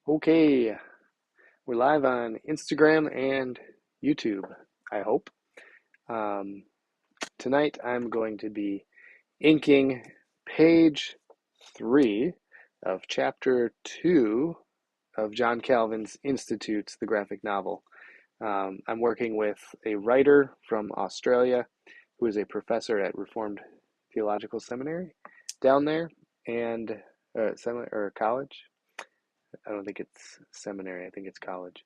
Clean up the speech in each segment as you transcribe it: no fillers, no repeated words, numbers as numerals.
Okay, we're live on Instagram and YouTube, I hope. Um, Tonight I'm going to be inking page 3 of chapter 2 of John Calvin's Institutes, the graphic novel. I'm working with a writer from Australia who is a professor at Reformed Theological Seminary down there and college. I don't think it's seminary, I think it's college.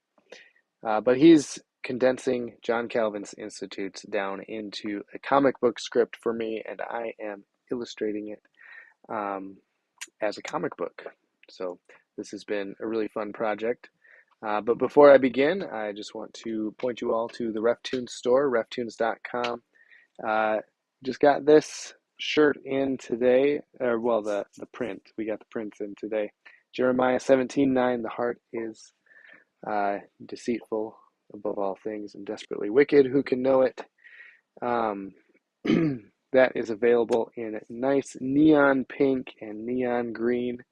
But he's condensing John Calvin's Institutes down into a comic book script for me, and I am illustrating it as a comic book. So this has been a really fun project. But before I begin, I just want to point you all to the RefToons store, reftoons.com. Just got this shirt in today, or well, the print. We got the prints in today. Jeremiah 17:9, the heart is deceitful above all things and desperately wicked. Who can know it? That is available in nice neon pink and neon green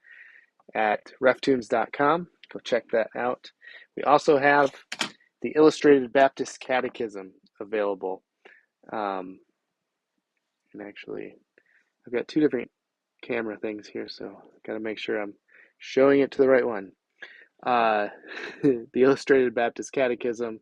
at reftoons.com. Go check that out. We also have the Illustrated Baptist Catechism available. And actually, I've got two different camera things here, so I've got to make sure I'm showing it to the right one. The Illustrated Baptist Catechism.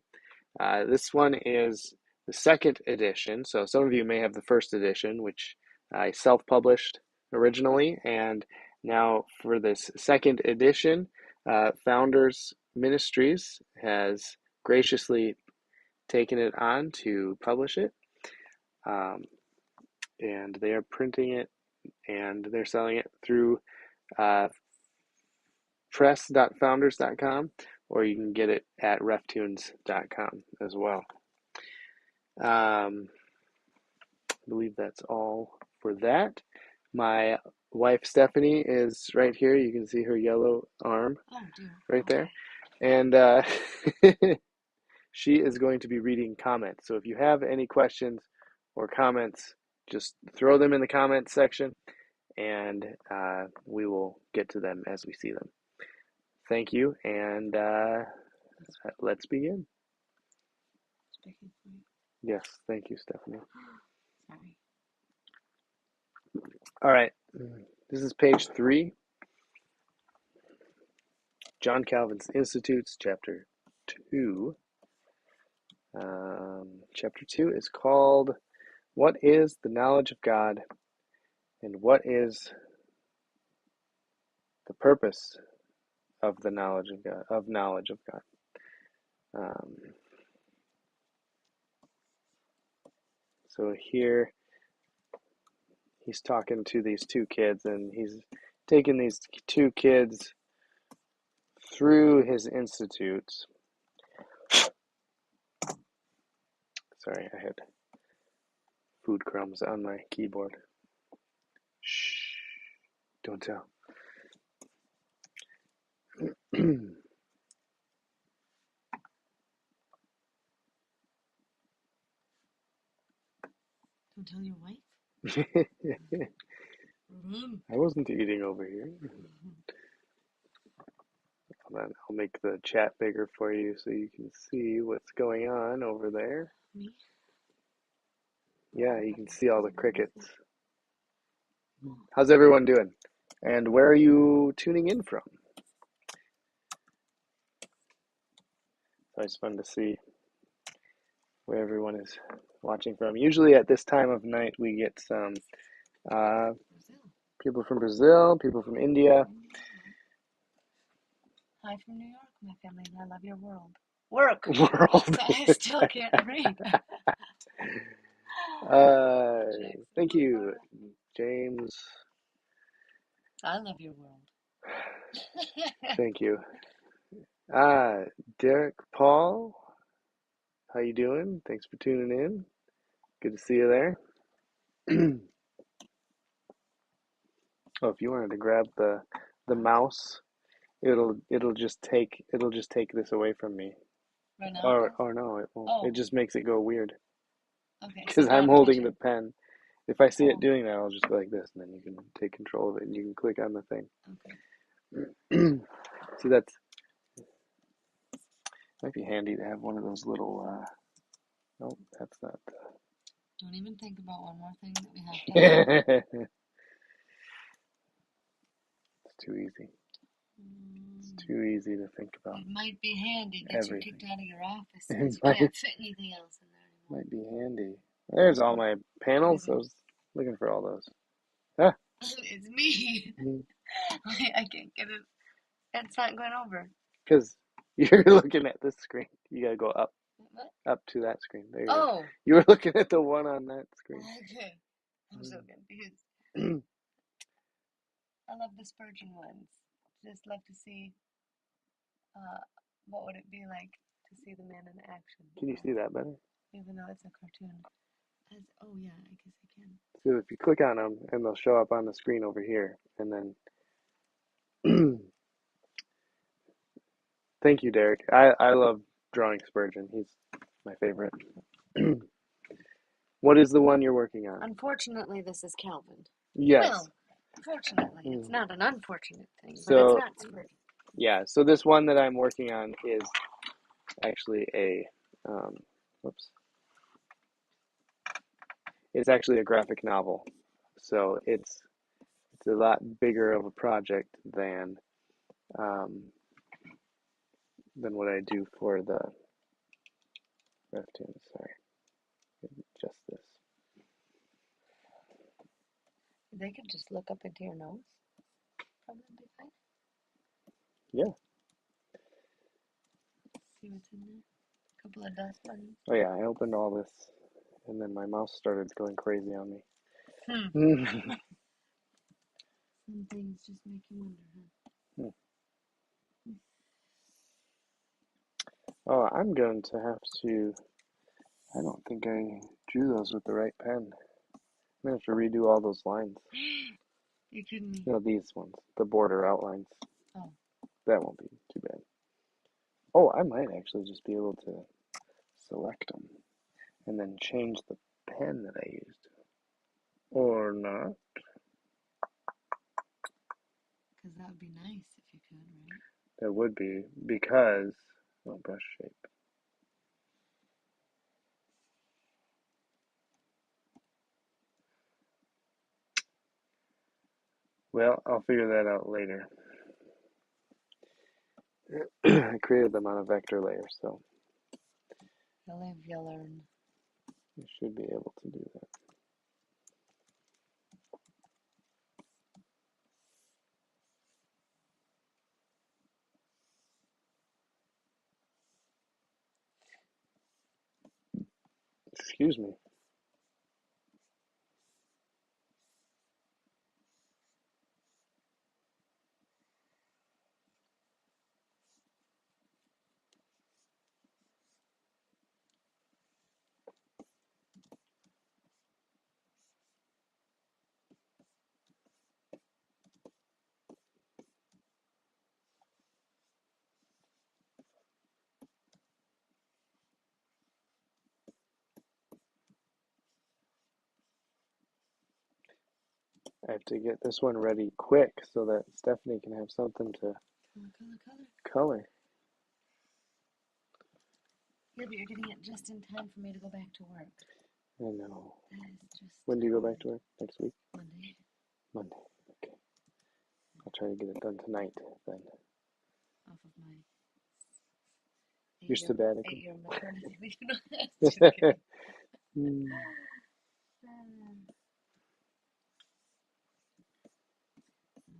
This one is the second edition, so some of you may have the first edition, which I self-published originally, and now for this second edition, Founders Ministries has graciously taken it on to publish it, and they are printing it and they're selling it through press.founders.com, or you can get it at reftoons.com as well. I believe that's all for that. My wife Stephanie is right here. You can see her yellow arm right there. And she is going to be reading comments. So if you have any questions or comments, just throw them in the comments section and we will get to them as we see them. Thank you, and let's begin. Yes, thank you, Stephanie. Sorry. All right, this is page 3, John Calvin's Institutes, chapter 2. Chapter 2 is called, What is the Knowledge of God, and what is the purpose of the knowledge of God, So here he's talking to these two kids, and he's taking these two kids through his institutes. Sorry, I had food crumbs on my keyboard. Shh, don't tell. Don't tell your wife. I wasn't eating over here. Hold on, I'll make the chat bigger for you so you can see what's going on over there. Me? Yeah, you can see all the crickets. How's everyone doing? And where are you tuning in from? It's always fun to see where everyone is watching from. Usually at this time of night we get some people from Brazil, people from India. Hi from New York, my family, and I love your world. World. I still can't read. Thank you, James. I love your world. Thank you. Derek Paul, how you doing? Thanks for tuning in. Good to see you there. Oh, if you wanted to grab the mouse, it'll just take this away from me. Right now? Or no, it won't. Oh. It just makes it go weird. Okay. Because I'm holding the pen. If I see it doing that, I'll just go like this, and then you can take control of it, and you can click on the thing. Okay. See, that's Might be handy to have one of those little, nope, that's not. Don't even think about one more thing that we have to have. It's too easy. It's too easy to think about. It might be handy. Get you kicked out of your office It because you might- can't fit anything else in there anymore. Might be handy. There's all my panels. I was looking for all those. Ah, It's me. I can't get it. It's not going over. because you're looking at this screen. You gotta go up, What? up to that screen. There you go. Oh, You were looking at the one on that screen. okay. I'm so confused. I love the Spurgeon ones. Just love to see what would it be like to see the man in action. Can you see that better? Even though it's a cartoon. Oh yeah, I guess I can. So if you click on them, and they'll show up on the screen over here, and then. Thank you, Derek. I love drawing Spurgeon. He's my favorite. What is the one you're working on? Unfortunately, this is Calvin. Yes. Well, fortunately, it's not an unfortunate thing, but So, it's not Spurgeon. yeah, so this one that I'm working on is actually a, whoops. It's actually a graphic novel. So it's a lot bigger of a project than what I do for the RefToons. Sorry, just this. They could just look up into your nose. Probably be fine. Yeah. See what's in there. A couple of dust bunnies. Oh yeah, I opened all this, and then my mouse started going crazy on me. Some things just make you wonder, huh? Oh, I'm going to have to. I don't think I drew those with the right pen. I'm going to have to redo all those lines. You're kidding me. No, these ones, the border outlines. Oh. That won't be too bad. Oh, I might actually just be able to select them and then change the pen that I used. Or not. Because that would be nice if you could, right? That would be, because, oh, brush shape. Well, I'll figure that out later. I created them on a vector layer, so You'll live, you'll learn. I should be able to do that. Excuse me. I have to get this one ready quick so that Stephanie can have something to color. Yeah, but you're getting it just in time for me to go back to work. I know. That is just... When do you go back to work? Next week? Monday. Monday. Okay. I'll try to get it done tonight then. Off of my... Your sabbatical. 8-year maternity leave. No, just kidding.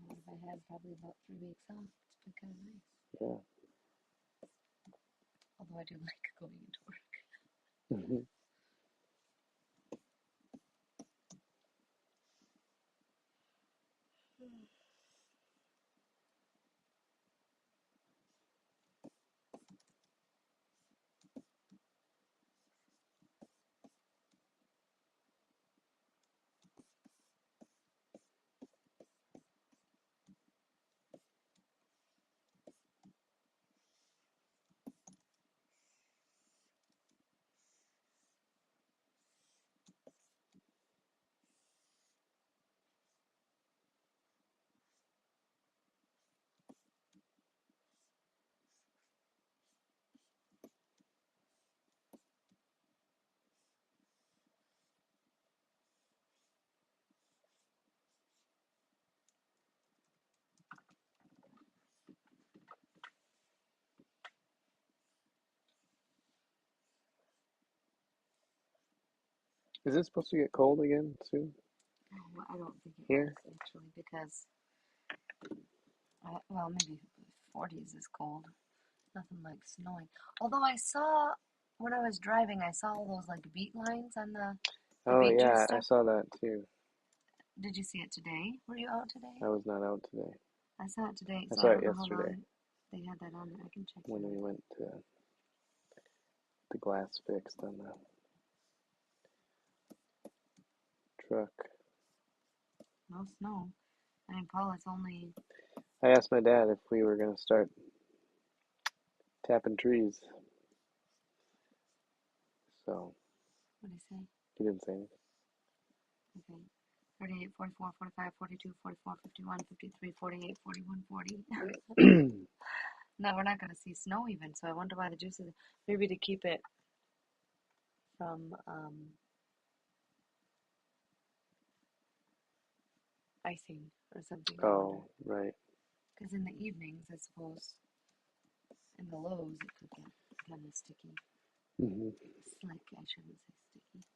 What if I had probably about 3 weeks off? It's been kind of nice. Yeah. Although I do like going into work. Is it supposed to get cold again soon Oh, I don't think it here? was actually because, well, maybe 40s is cold. Nothing like snowing. Although I saw, when I was driving, I saw all those like beet lines on the Oh beet juice yeah, I stuff. saw that too. Did you see it today? Were you out today? I was not out today. I saw it today, I so I saw it don't know how yesterday long they had that on there. I can check when that. we went to the glass fixed on the truck. No snow. I mean, Paul, it's only. I asked my dad if we were gonna start tapping trees, so What did he say? he didn't say anything. Okay. 38, 44, 45, 42, 44, 51, 53, 48, 41, 40. No, we're not going to see snow even, so I wonder why the juice is. Maybe to keep it from icing or something, I wonder. Oh, right. Because in the evenings, I suppose, in the lows, it could get kind of sticky. Mm-hmm. Slick, I shouldn't say sticky.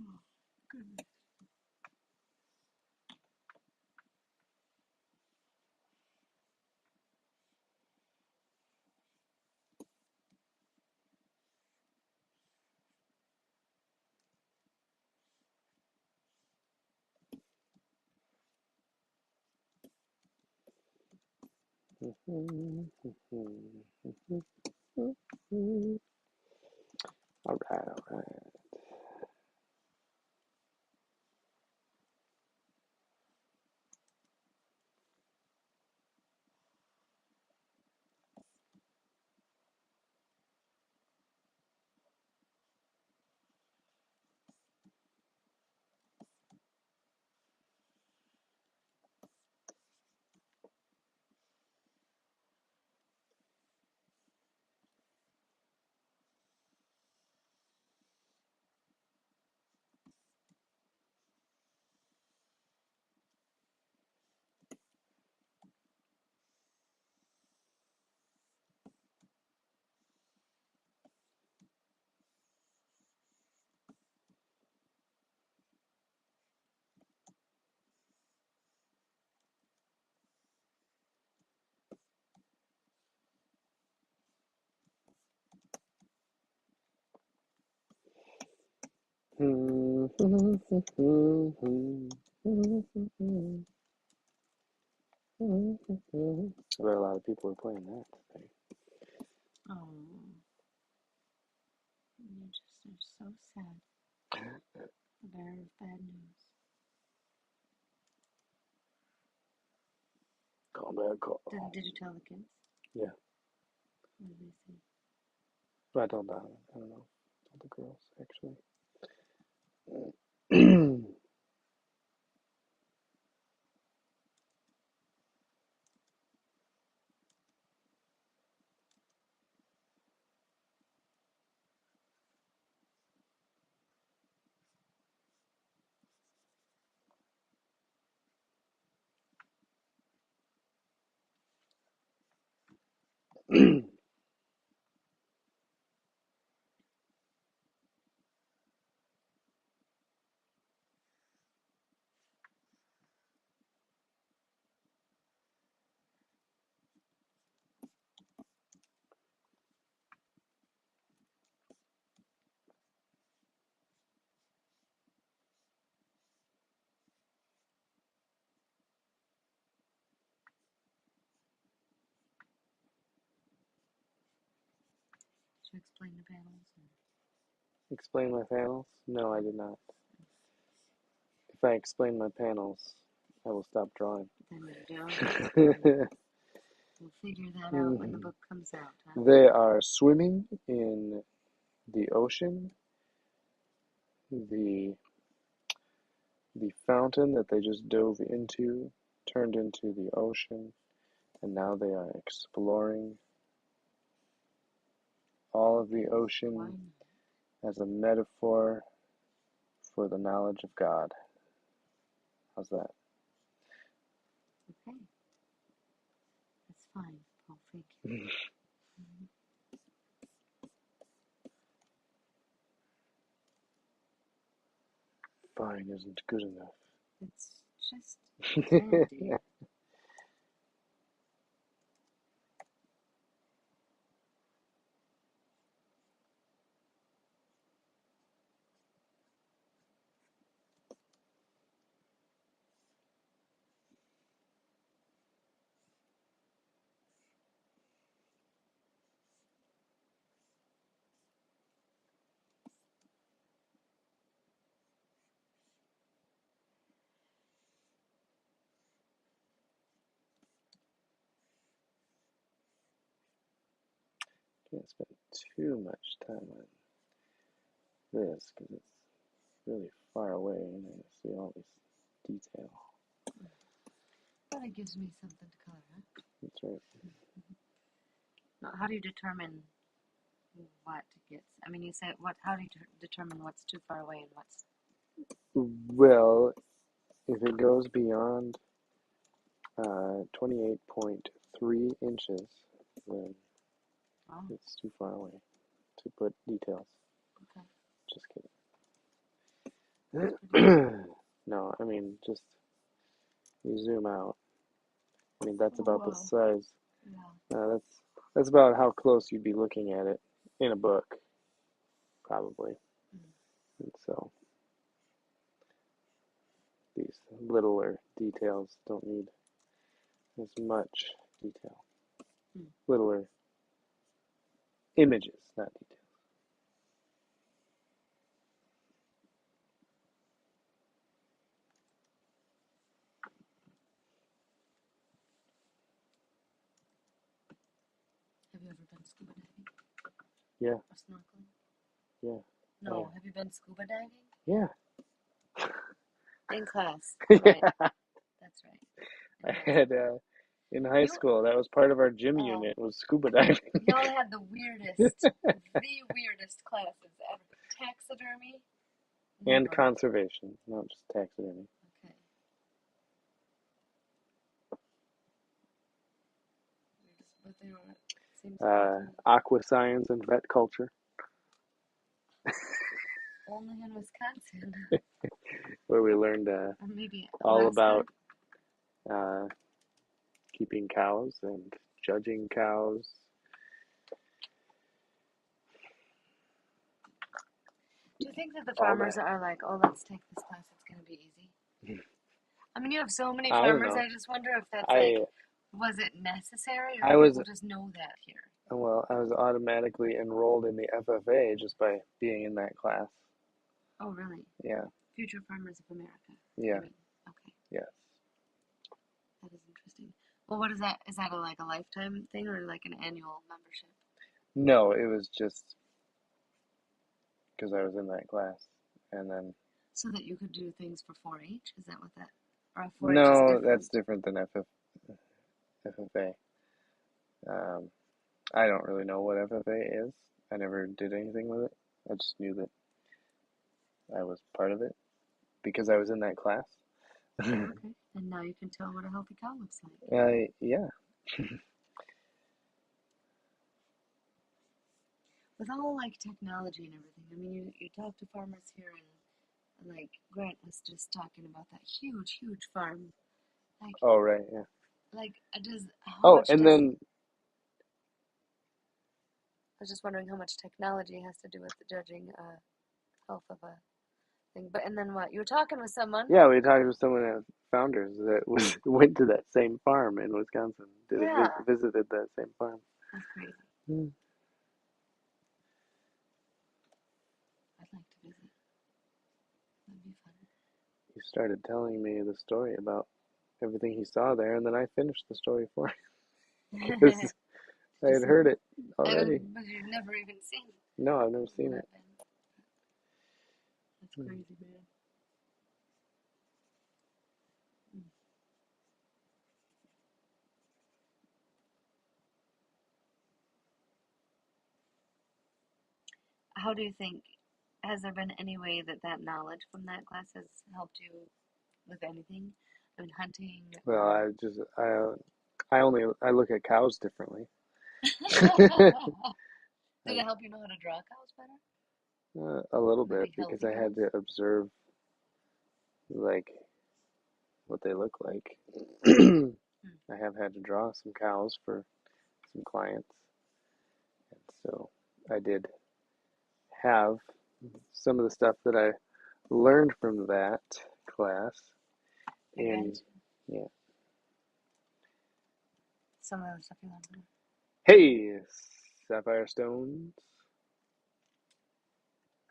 Oh, goodness. All right, all right. I bet a lot of people are playing that today. Oh, you just are so sad. The bearer of bad news. Call back, call. Did you tell the kids? Yeah, What did they say? I told Donna. I don't know. I told the girls actually. Did you explain the panels? Or? Explain my panels? No, I did not. If I explain my panels, I will stop drawing. Then you don't. We'll figure that out when the book comes out, huh? They are swimming in the ocean. The fountain that they just dove into turned into the ocean, and now they are exploring all of the ocean as a metaphor for the knowledge of God. How's that? Okay. That's fine, Paul. Thank you. Fine isn't good enough. It's just dandy. Can't spend too much time on this because it's really far away and I see all this detail. But it gives me something to color, huh? That's right. Now, how do you determine what gets? I mean, you said what? How do you determine what's too far away and what's? Well, if it goes beyond 28.3 inches, then it's too far away to put details. Okay. Just kidding. No, I mean, just you zoom out. I mean, that's about the size. Yeah. That's about how close you'd be looking at it in a book, probably. And so these littler details don't need as much detail. Littler images, not details. Have you ever been scuba diving? Yeah. Or snorkeling? Yeah. No. Have you been scuba diving? Yeah. In class. Yeah. Right. That's right. I had in high school. That was part of our gym unit was scuba diving. Y'all had the weirdest classes ever. Taxidermy. And conservation, not just taxidermy. Okay. But they were. Aqua science and vet culture. Only in Wisconsin. Where we learned Maybe all Alaska. about keeping cows and judging cows. Do you think that the farmers are like, oh, let's take this class, it's going to be easy? I mean, you have so many farmers, I just wonder if that's was it necessary or people just know that here? Well, I was automatically enrolled in the FFA just by being in that class. Oh, really? Yeah. Future Farmers of America. Yeah. Okay. Yes. That is interesting. Well, what is that? Is that like a lifetime thing or like an annual membership? No, it was just because I was in that class, and then. So that you could do things for 4-H? Is that what that? Or 4-H No, is different? that's different than FFA. I don't really know what FFA is. I never did anything with it. I just knew that I was part of it because I was in that class. Okay, and now you can tell what a healthy cow looks like. Yeah. With all like technology and everything, I mean, you talk to farmers here, and like Grant was just talking about that huge farm. Like, oh right, yeah. Like, does then I was just wondering how much technology has to do with the judging health of a thing. But and then what? You were talking with someone? Yeah, we talked with someone at Founders that went to that same farm in Wisconsin. Visited that same farm. That's crazy. I'd like to visit. That'd be fun. He started telling me the story about everything he saw there, and then I finished the story for him. Because I had heard it already. But you've never even seen it. No, I've never seen it. That's crazy, man. how do you think, has there been any way that that knowledge from that class has helped you with anything? I mean, hunting Well, or. I look at cows differently. Did it help you know how to draw cows better? A little bit Maybe because healthy I had cows? to observe like what they look like. Hmm. I have had to draw some cows for some clients, and so I did have some of the stuff that I learned from that class. And Against yeah, some of the stuff you learned from her. hey, Sapphire Stones,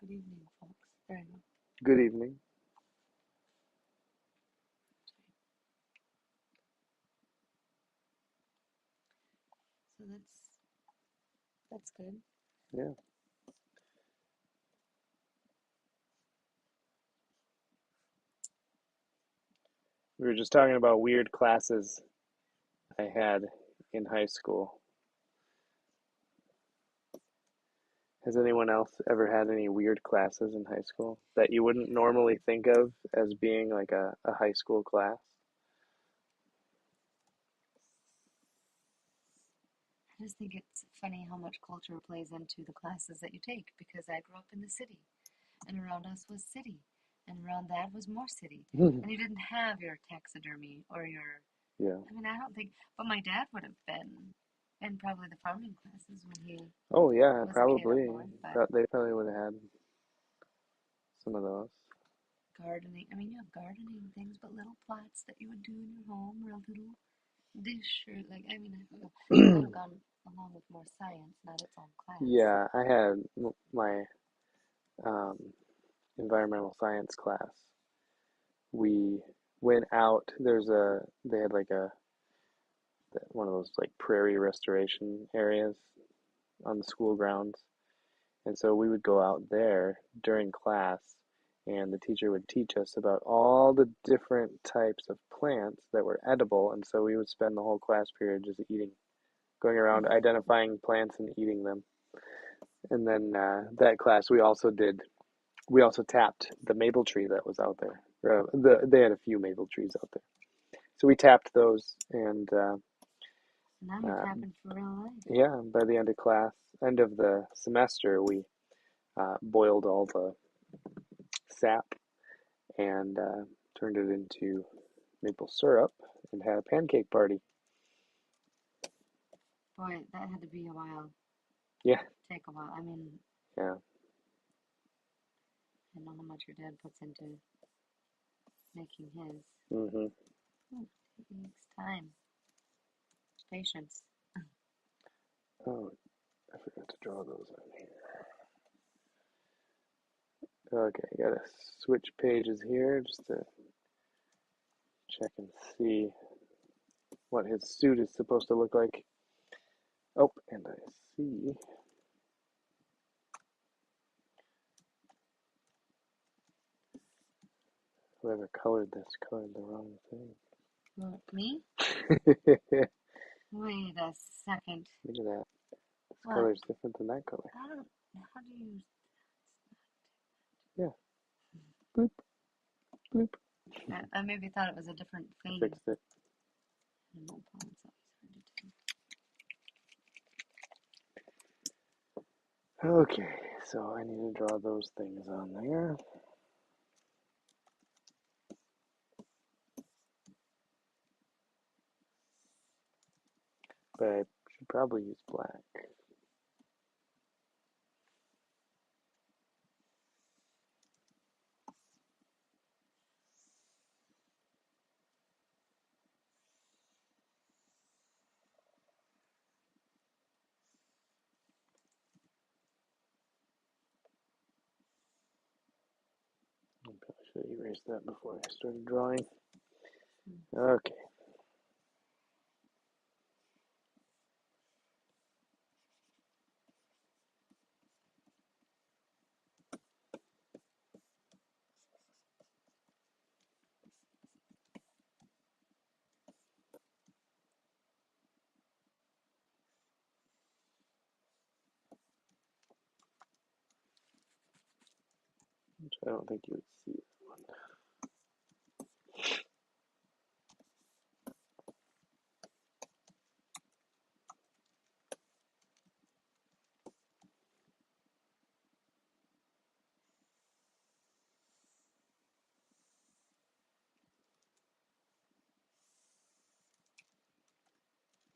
Good evening, folks. There you go. good evening. So that's good. Yeah, we were just talking about weird classes I had in high school. Has anyone else ever had any weird classes in high school that you wouldn't normally think of as being like a high school class? I just think it's funny how much culture plays into the classes that you take because I grew up in the city and around us was city and around that was more city. And you didn't have your taxidermy or your. Yeah. I mean, I don't think. But my dad would have been in probably the farming classes when he Oh yeah, was a kid up probably. north, but They probably would have had some of those. gardening. I mean, you have gardening things, but little plots that you would do in your home, or a little dish, or like, I mean, I don't know. That would have gone along with more science, not its own class. Yeah, I had my um, environmental science class. We went out. They had like one of those like prairie restoration areas on the school grounds. And so we would go out there during class, and the teacher would teach us about all the different types of plants that were edible. And so we would spend the whole class period just going around identifying plants and eating them. And then that class, we also tapped the maple tree that was out there. They had a few maple trees out there. So we tapped those, and Now you're uh, tapping for real life. yeah, by the end of the semester, we boiled all the sap and turned it into maple syrup and had a pancake party. Boy, that had to be a while. Yeah, Take a while. I mean, yeah. I know how much your dad puts into making his. Hmm. It takes time, patience. Oh, I forgot to draw those on here. Okay, I gotta switch pages here just to check and see what his suit is supposed to look like. Oh, and I see whoever colored this colored the wrong thing. Me? Look at Wait a second. that. This What? color is different than that color. I don't. How do you? Yeah. Bloop, bloop. I maybe thought it was a different I thing. fixed it. I don't know. It's always hard Okay, so I need to draw those things on there. But I should probably use black. I probably should have erased that before I started drawing. Okay. which I don't think you would see that one.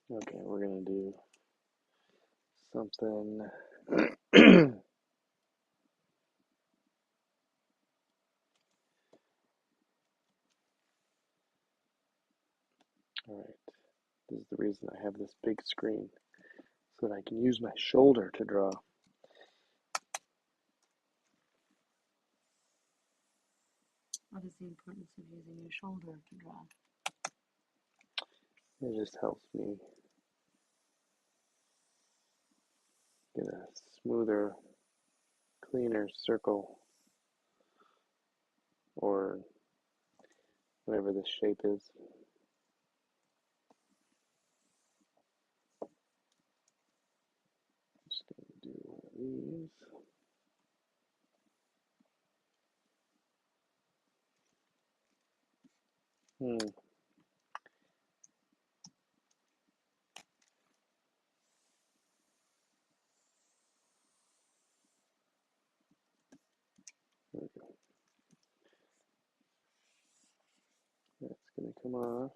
Okay, we're gonna do something. All right, this is the reason I have this big screen, so that I can use my shoulder to draw. What is the importance of using your shoulder to draw? It just helps me get a smoother, cleaner circle, or whatever this shape is. Just gonna do one of these. Hmm. There we go. That's gonna come off.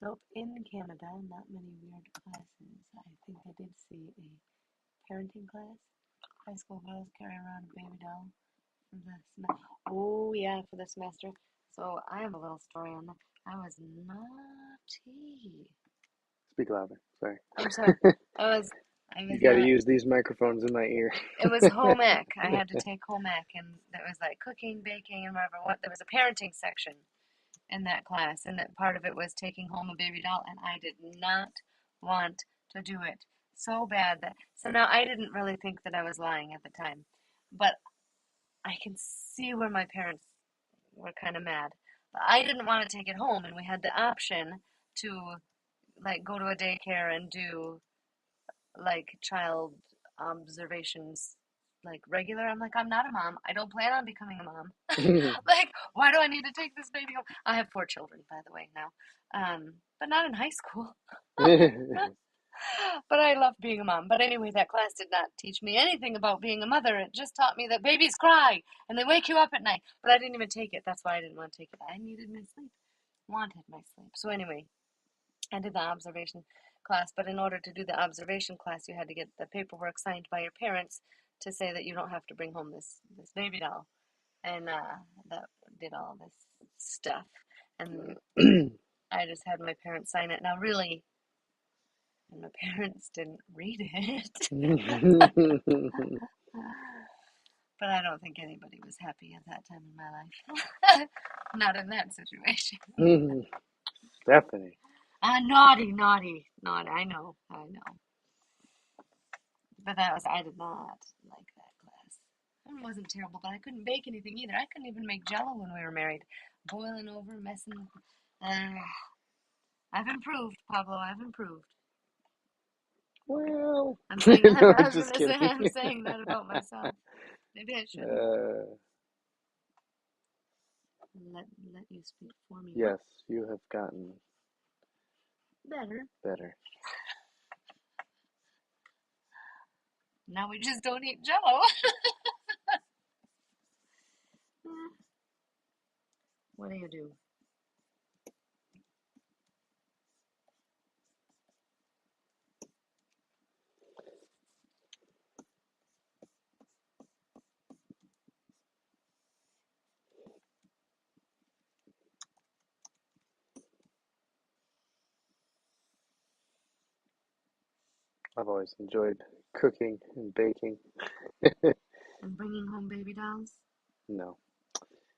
Nope, in Canada, not many weird classes. I think I did see a parenting class. High school girls carry around a baby doll for the semester. Oh, yeah, for the semester. So I have a little story on that. I was naughty. Speak louder. Sorry. I'm sorry. I was You got to not. use these microphones in my ear. It was home ec. I had to take home ec, and it was like cooking, baking, and whatever. There was a parenting section in that class, and that part of it was taking home a baby doll, and I did not want to do it so bad that so now I didn't really think that I was lying at the time, but I can see where my parents were kind of mad. But I didn't want to take it home, and we had the option to like go to a daycare and do like child observations like regular. I'm like, I'm not a mom. I don't plan on becoming a mom. Like, why do I need to take this baby home? I have 4 children, by the way, now, but not in high school. But I love being a mom. But anyway, that class did not teach me anything about being a mother. It just taught me that babies cry and they wake you up at night. But I didn't even take it. That's why I didn't want to take it. I needed my sleep, wanted my sleep. So anyway, I did the observation class. But in order to do the observation class, you had to get the paperwork signed by your parents to say that you don't have to bring home this baby doll. And that did all this stuff. And I just had my parents sign it. Now, really, and my parents didn't read it. But I don't think anybody was happy at that time in my life. Not in that situation. Stephanie. Naughty, naughty, naughty. I know, I know. But I did not like that class. It wasn't terrible, but I couldn't bake anything either. I couldn't even make jello when we were married. Boiling over, messing. I've improved, Pablo. I've improved. Well, I'm saying that. no, I was just gonna say kidding. I'm saying that about myself. Maybe I shouldn't let you speak for me. Yes, you have gotten Better. better. Now we just don't eat jello. What do you do? I've always enjoyed cooking and baking. And bringing home baby dolls? No,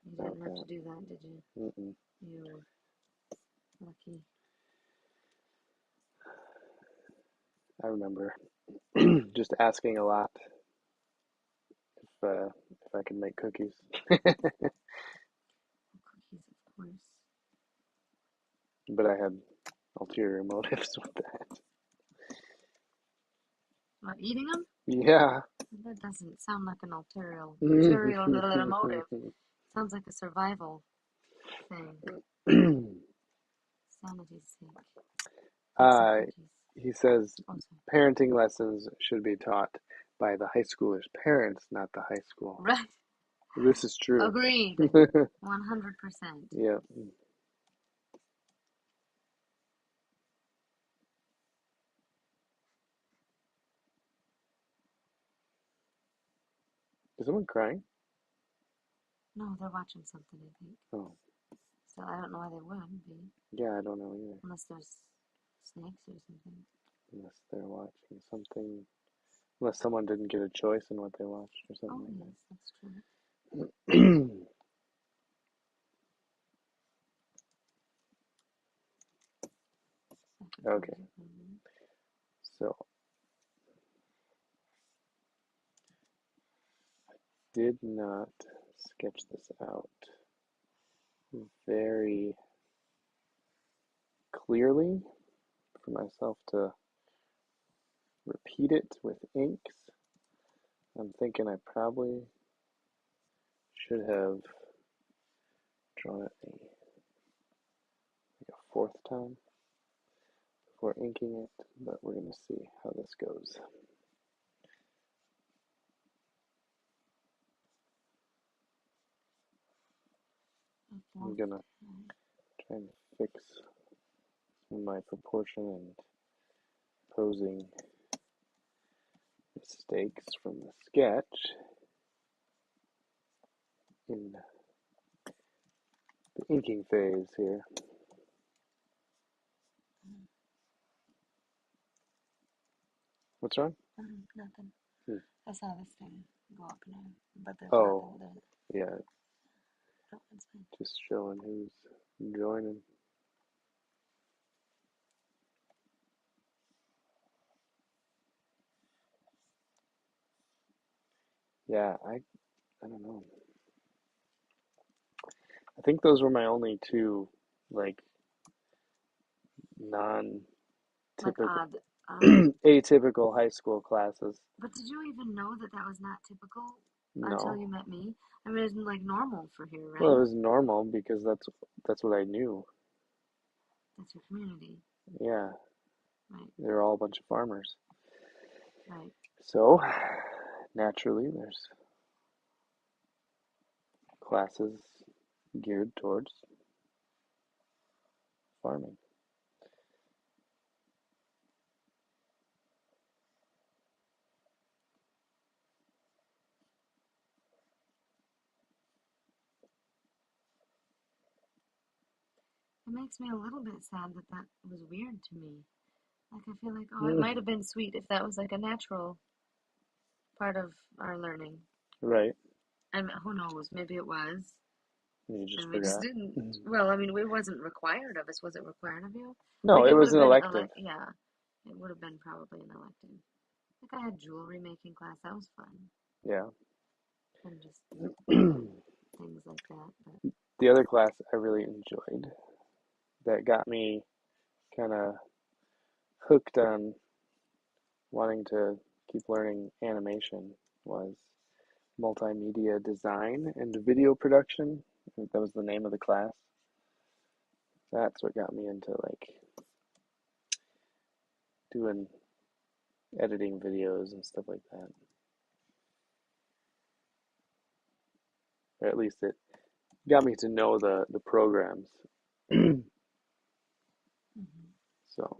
You not didn't have to that. do that, did you? Mm-mm. You were lucky. I remember just asking a lot if I could make cookies. Cookies, of course. But I had ulterior motives with that. What, eating them? Yeah. That doesn't sound like an ulterior little motive. Sounds like a survival thing. Sanity's sake. Make some uh, cookies. he says Oh, sorry. parenting lessons should be taught by the high schooler's parents, not the high school. Right. This is true. Agreed. 100%. Yeah. Is someone crying? No, they're watching something, I think. Oh, So I don't know why they would be. yeah, I don't know either. Unless there's snakes or something. Unless they're watching something. Unless someone didn't get a choice in what they watched or Oh, something yes, that's true. like that. Okay, so did not sketch this out very clearly for myself to repeat it with inks. I'm thinking I probably should have drawn it like a fourth time before inking it, but we're going to see how this goes. I'm going to try and fix my proportion and posing mistakes from the sketch in the inking phase here. What's wrong? Nothing. Hmm. I saw this thing go up now, but there's Oh, nothing yeah, there. No, it's fine. just showing who's joining. Yeah, I don't know. I think those were my only two, like, Like non-typical, odd. atypical high school classes. But did you even know that that was not typical until No. you met me? I mean, it's like normal for here, Well, it right? was normal because that's what I knew. That's your community, Yeah, right? they were all a bunch of farmers. Right. So, naturally, there's classes geared towards farming. It makes me a little bit sad that that was weird to me. Like, I feel like, oh, it might have been sweet if that was like a natural part of our learning. Right. And who knows? Maybe it was, You just and we just forgot. didn't. Well, I mean, it wasn't required of us. Was it required of you? No, Like, it it would was have an been, elective. yeah, it would have been probably an elective. Like, I had jewelry making class. That was fun. Yeah. And just things like that. But The other class I really enjoyed that got me kind of hooked on wanting to keep learning animation was multimedia design and video production. I think that was the name of the class. That's what got me into like doing editing videos and stuff like that. Or at least it got me to know the programs. mm-hmm. So,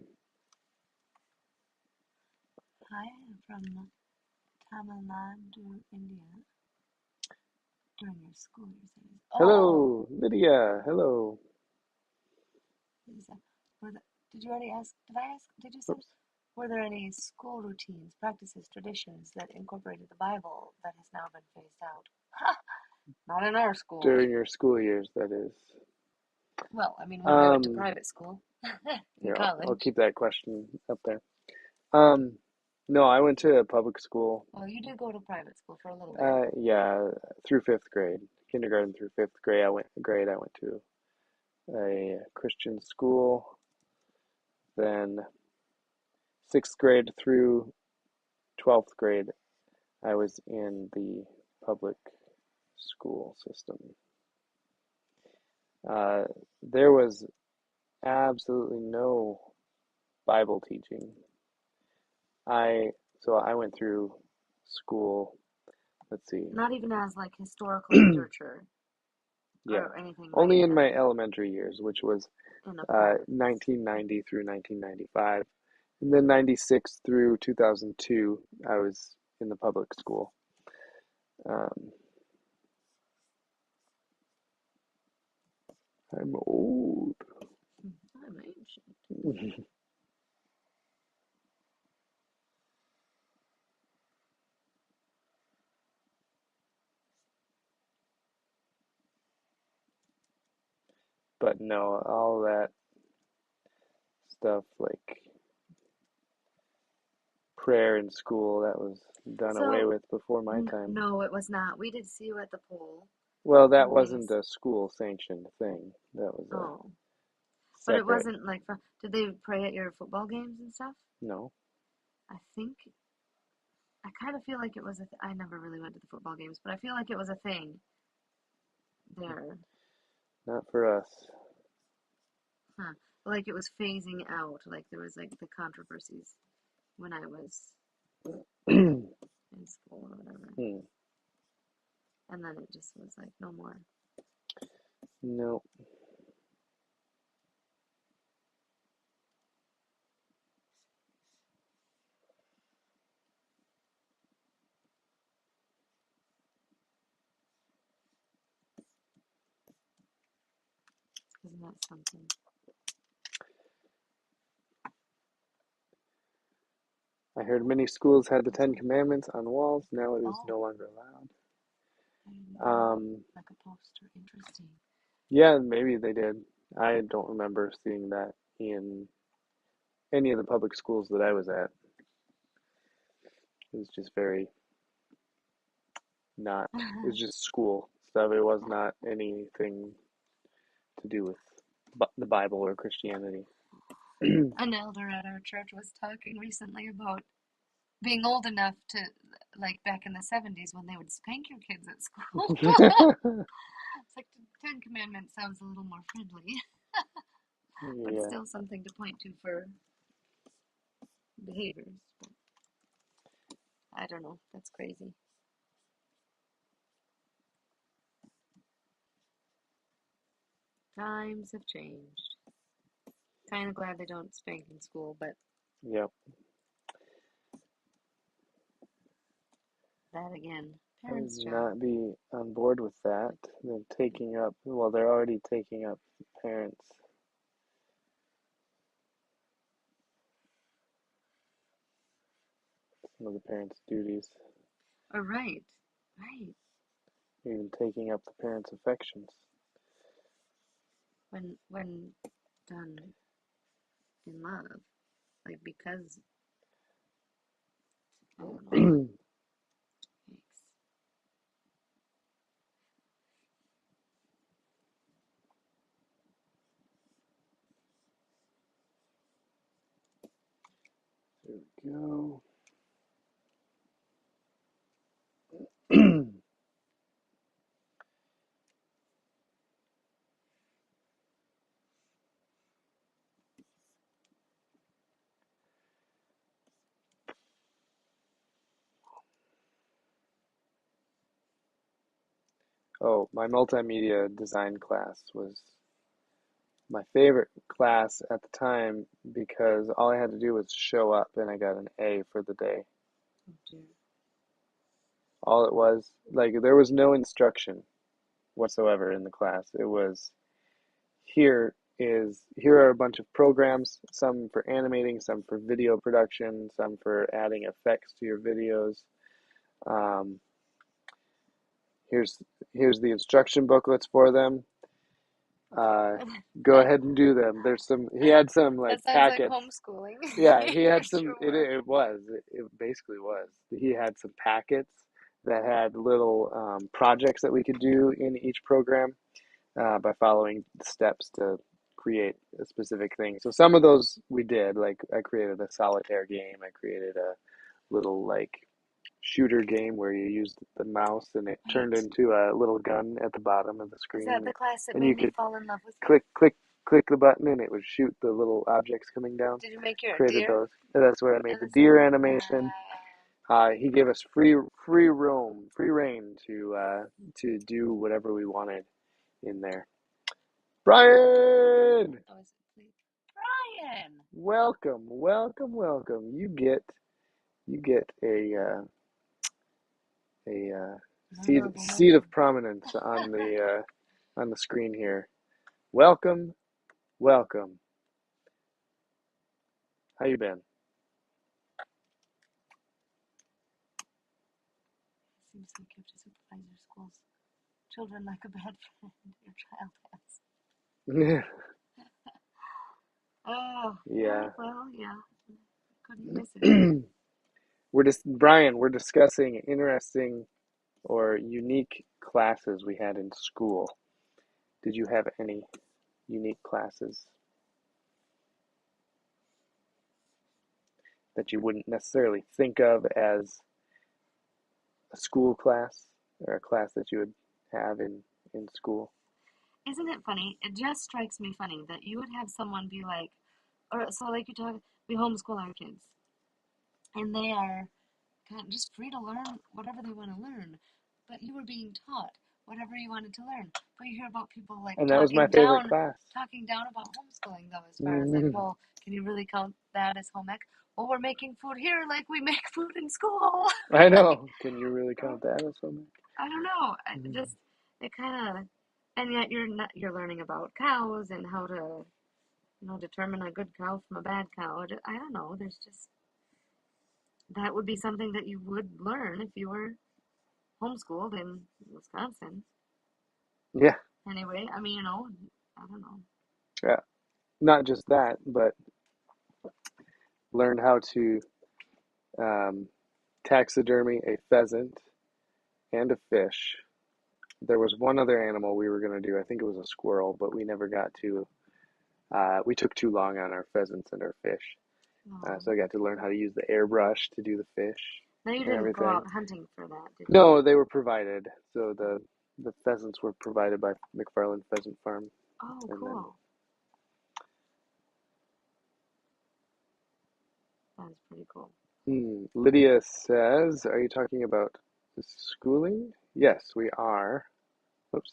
Hi, I'm from Tamil Nadu, India. During your school years, that is. Oh, hello, Lydia. Hello. Lisa. Did you already ask? Did I ask? Did you say? Oops. Were there any school routines, practices, traditions that incorporated the Bible that has now been phased out? Ha! Not in our school. During your school years, that is. Well, I mean, when I went to Um, private school in Here, I'll college. keep that question up there. Um, no, I went to a public school. Oh, you did go to private school for a little bit. Yeah, through fifth grade, kindergarten through fifth grade. I went to a Christian school. Then sixth grade through 12th grade, I was in the public school system. Uh, there was absolutely no Bible teaching. I so I went through school. Let's see. Not even as like historical literature Yeah, or anything, right? only in my elementary years, which was In a private school. 1990 through 1995. And then 96 through 2002, I was in the public school. Um, I'm old. I'm ancient. But no, all that stuff like prayer in school, that was done away So, with before my time. no, it was not. We did see you at the pool Well, that when wasn't a school sanctioned thing. That was a oh, but it separate. wasn't like, did they pray at your football games and stuff? No, I think, I kind of feel like it was I never really went to the football games, but I feel like it was a thing there. not for us. Huh. Like it was phasing out, like there was like the controversies when I was in school or whatever. Hmm. And then it just was like no more. No. Isn't that something? I heard many schools had the Ten Commandments on walls. Now it is Oh, no longer allowed. I didn't know. Um, Like a poster. Interesting. yeah, maybe they did. I don't remember seeing that in any of the public schools that I was at. It was just very not, it was just school stuff. It was not anything to do with the Bible or Christianity. An elder at our church was talking recently about being old enough to, like back in the 70s when they would spank your kids at school. It's like the Ten Commandments sounds a little more friendly, but Yeah, still something to point to for behaviors. But I don't know. That's crazy. Times have changed. Kind of glad they don't spank in school, but yep. that again, I would parents' job. not be on board with that. They're taking up, well, they're already taking up parents, some of the parents' duties, Oh, right, right. even taking up the parents' affections. When done in love, like because I don't know. Yikes. There we go. Oh, my multimedia design class was my favorite class at the time because all I had to do was show up and I got an A for the day. Oh dear. All it was, like, there was no instruction whatsoever in the class. It was here are a bunch of programs, some for animating, some for video production, some for adding effects to your videos. Um, here's here's the instruction booklets for them. go ahead and do them. He had some like That sounds like packets. homeschooling. Yeah, he had It some, sure was. it basically was. He had some packets that had little projects that we could do in each program by following steps to create a specific thing. So some of those we did, like I created a solitaire game. I created a little like shooter game where you used the mouse and it turned Right. into a little gun at the bottom of the Is screen, that the class that and you made me could fall in love with you? click the button and it would shoot the little objects coming down. Did you make your Created deer those. And that's where I made in the the deer center? animation. He gave us free reign to do whatever we wanted in there. Brian, Oh, is it please? Brian! welcome. You get a Honorable seat mention. of prominence on the screen here. Welcome. How you been? Seems like you have to supervise your school's children like a bad friend your child has. Oh, Yeah. well, yeah. Couldn't miss it. Brian, we're discussing interesting or unique classes we had in school. Did you have any unique classes that you wouldn't necessarily think of as a school class or a class that you would have in school? Isn't it funny? It just strikes me funny that you would have someone be like, or so like you talk, we homeschool our kids, and they are kind of just free to learn whatever they want to learn, but you were being taught whatever you wanted to learn. But you hear about people like And that was my favorite class. talking down about homeschooling though, as far as like, Mhm. well, can you really count that as home ec? Well, we're making food here like we make food in school. I Like, know. Can you really count that as homework? I don't know. I Mhm. just it kind of, and yet you're learning about cows and how to determine a good cow from a bad cow. I don't know. There's just that would be something that you would learn if you were homeschooled in Wisconsin. Yeah, Anyway, I mean, I don't know. yeah. Not just that, but learn how to um, taxidermy a pheasant and a fish. There was one other animal we were going to do. I think it was a squirrel, but we never got to. We took too long on our pheasants and our fish. So I got to learn how to use the airbrush to do the fish Now you and didn't go everything. out hunting for that, did you? No, they were provided. So the pheasants were provided by McFarland Pheasant Farm, Oh, and then cool. That's pretty cool. Lydia says, "Are you talking about schooling?" Yes, we are. Oops.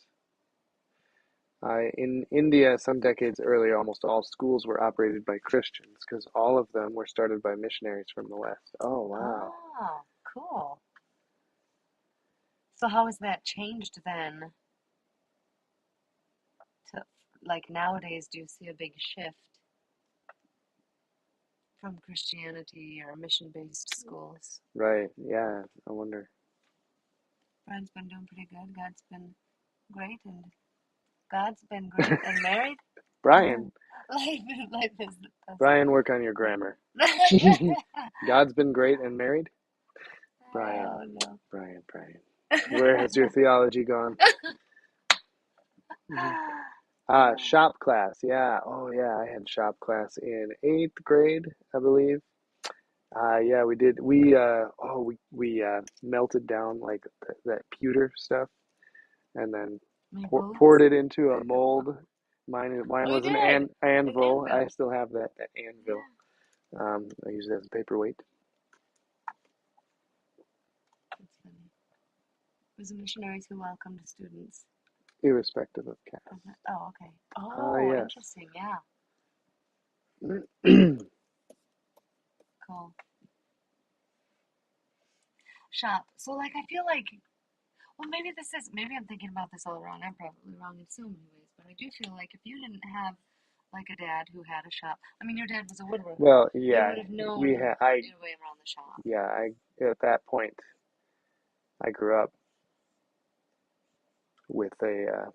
In India, some decades earlier, almost all schools were operated by Christians because all of them were started by missionaries from the West. Oh, wow. Oh, cool. So how has that changed then to like nowadays do you see a big shift from Christianity or mission-based schools? Right. Yeah. I wonder. Brian's been doing pretty good. Great and God's been great and married. Brian, Life is Brian, work on your grammar. God's been great and married? Brian, Oh no. Brian. Where has your theology gone? Mhm. Shop class. Yeah. Oh, yeah. I had shop class in eighth grade, I believe. Yeah, we did. We melted down like that pewter stuff, and then My poured boots. it into a mold. Mine We was an did. The anvil. I anvil. still have that anvil. Yeah. I use it as a paperweight. That's funny. It was the missionaries who welcomed students. Irrespective of caste. Oh, okay. Ah, Oh, yes. interesting. Yeah. Cool. Shop. So, like, I feel like, well, maybe I'm thinking about this all wrong. I'm probably wrong in so many ways, but I do feel like if you didn't have, like, a dad who had a shop, I mean, your dad was a woodworker. Well, You yeah, would have known we had your way around the shop. yeah, I at that point I grew up with a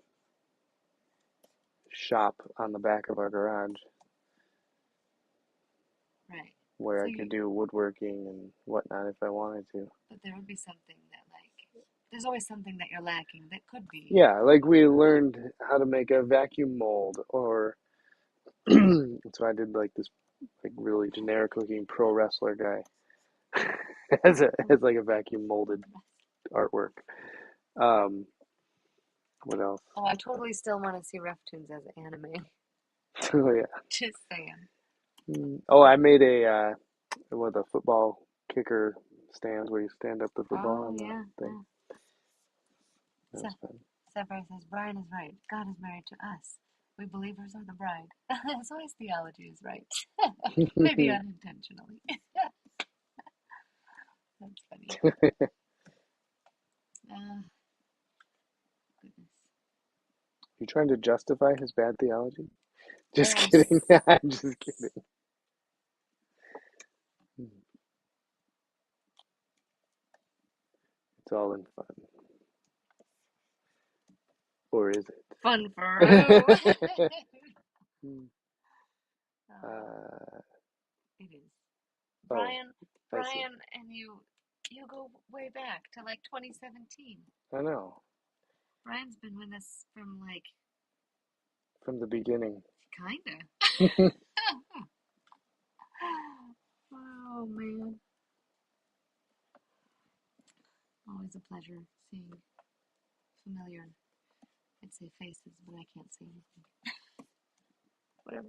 shop on the back of our garage Right. where So I could do woodworking and whatnot if I wanted to. but there would be something that there's always something that you're lacking that could be. Yeah, like we learned how to make a vacuum mold, or so I did like this like really generic looking pro wrestler guy as like a vacuum molded artwork. Um, what else? Oh, I totally still want to see RefToons as anime. Oh yeah. Just saying. Oh, I made a with a football kicker stand where you stand up the football Oh on the yeah, thing. yeah. That So, was fun. Sapphire says Brian is right. God is married to us. We believers are the bride. So his theology is right. Maybe unintentionally. That's funny. Uh, goodness. You trying to justify his bad theology? I Just am. kidding. I'm just kidding. It's all in fun. Or is Fun for who? it? uh, It is. oh, Brian, I see. Brian, and you go way back to 2017. I know. Brian's been with us from From the beginning. kinda. Oh man, always a pleasure seeing familiar, I'd say faces, but I can't say anything. Whatever.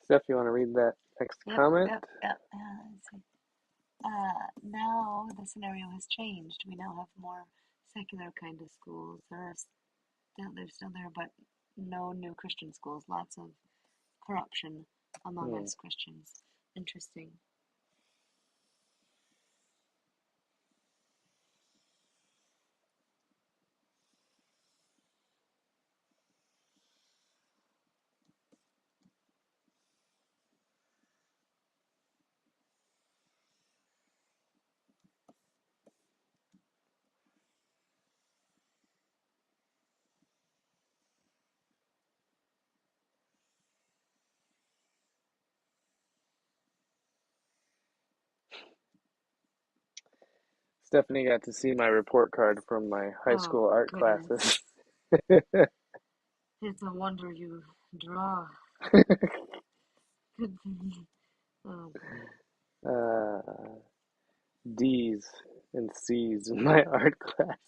Steph, you want to read that next Yep, comment? yep, yep. Let's see. Now the scenario has changed. We now have more secular kind of schools. They're still there, but no new Christian schools. Lots of corruption among Hmm. us Christians. Interesting. Stephanie got to see my report card from my high Oh, school art goodness. classes. It's a wonder you draw. Good thing. Oh, boy. uh, D's and C's in my art classes.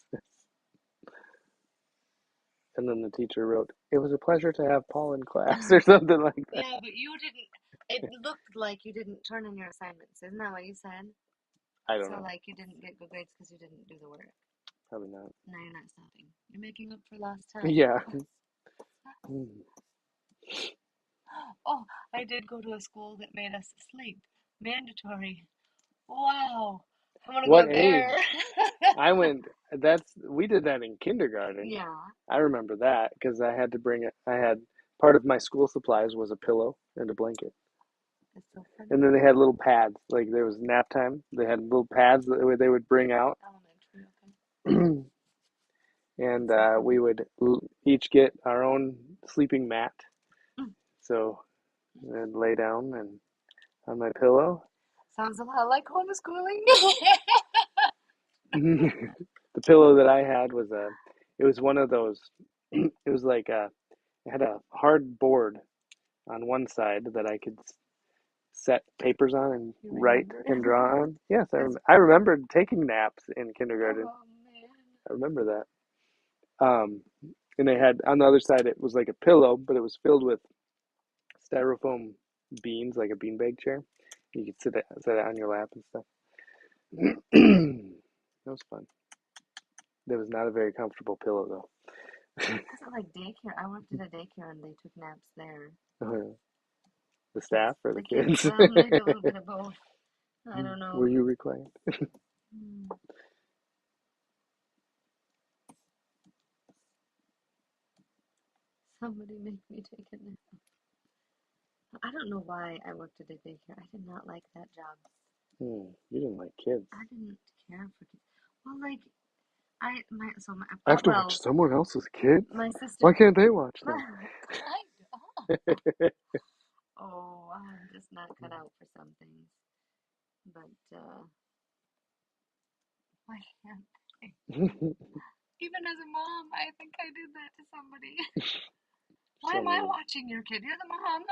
And then the teacher wrote, "It was a pleasure to have Paul in class," or something like that. Yeah, but you didn't. It looked like you didn't turn in your assignments. Isn't that what you said? I don't So, know. you didn't get good grades because you didn't do the work. Probably not. Now you're not stopping. You're making up for lost time. Yeah. Oh, I did go to a school that made us sleep. Mandatory. Wow. I want to go What there. age? We did that in kindergarten. Yeah. I remember that because I had to bring it. I had part of my school supplies was a pillow and a blanket. That's so funny. And then they had little pads. Like there was nap time. They had little pads that they would bring out. Elementary, okay. And That's so we funny. would each get our own sleeping mat. Mm. So I'd lay down and on my pillow. Sounds a lot like homeschooling. The pillow that I had was it was one of those. It was like it had a hard board on one side that I could set papers on and You write remember? and draw on. Yes, That's I funny. remembered taking naps in kindergarten. Oh, man. I remember that. And they had on the other side it was like a pillow, but it was filled with styrofoam. beans, like a beanbag chair. You could sit it on your lap and stuff. That was fun. That was not a very comfortable pillow though. Is it like daycare? I worked at a daycare and they took naps there. The Kids, staff or the the kids. kids? Well, maybe a little bit of both. I don't know. Were you reclined? Hmm. Somebody make me take a nap. I don't know why I worked at a daycare. I did not like that job. You didn't like kids. I didn't care for kids. Well, like my I have to watch someone else's kids. my sister. Why can't they watch them? Oh, I'm just not cut out for some things. But why can't they? Even as a mom, I think I did that to somebody. Why am I watching your kid? You're the mom.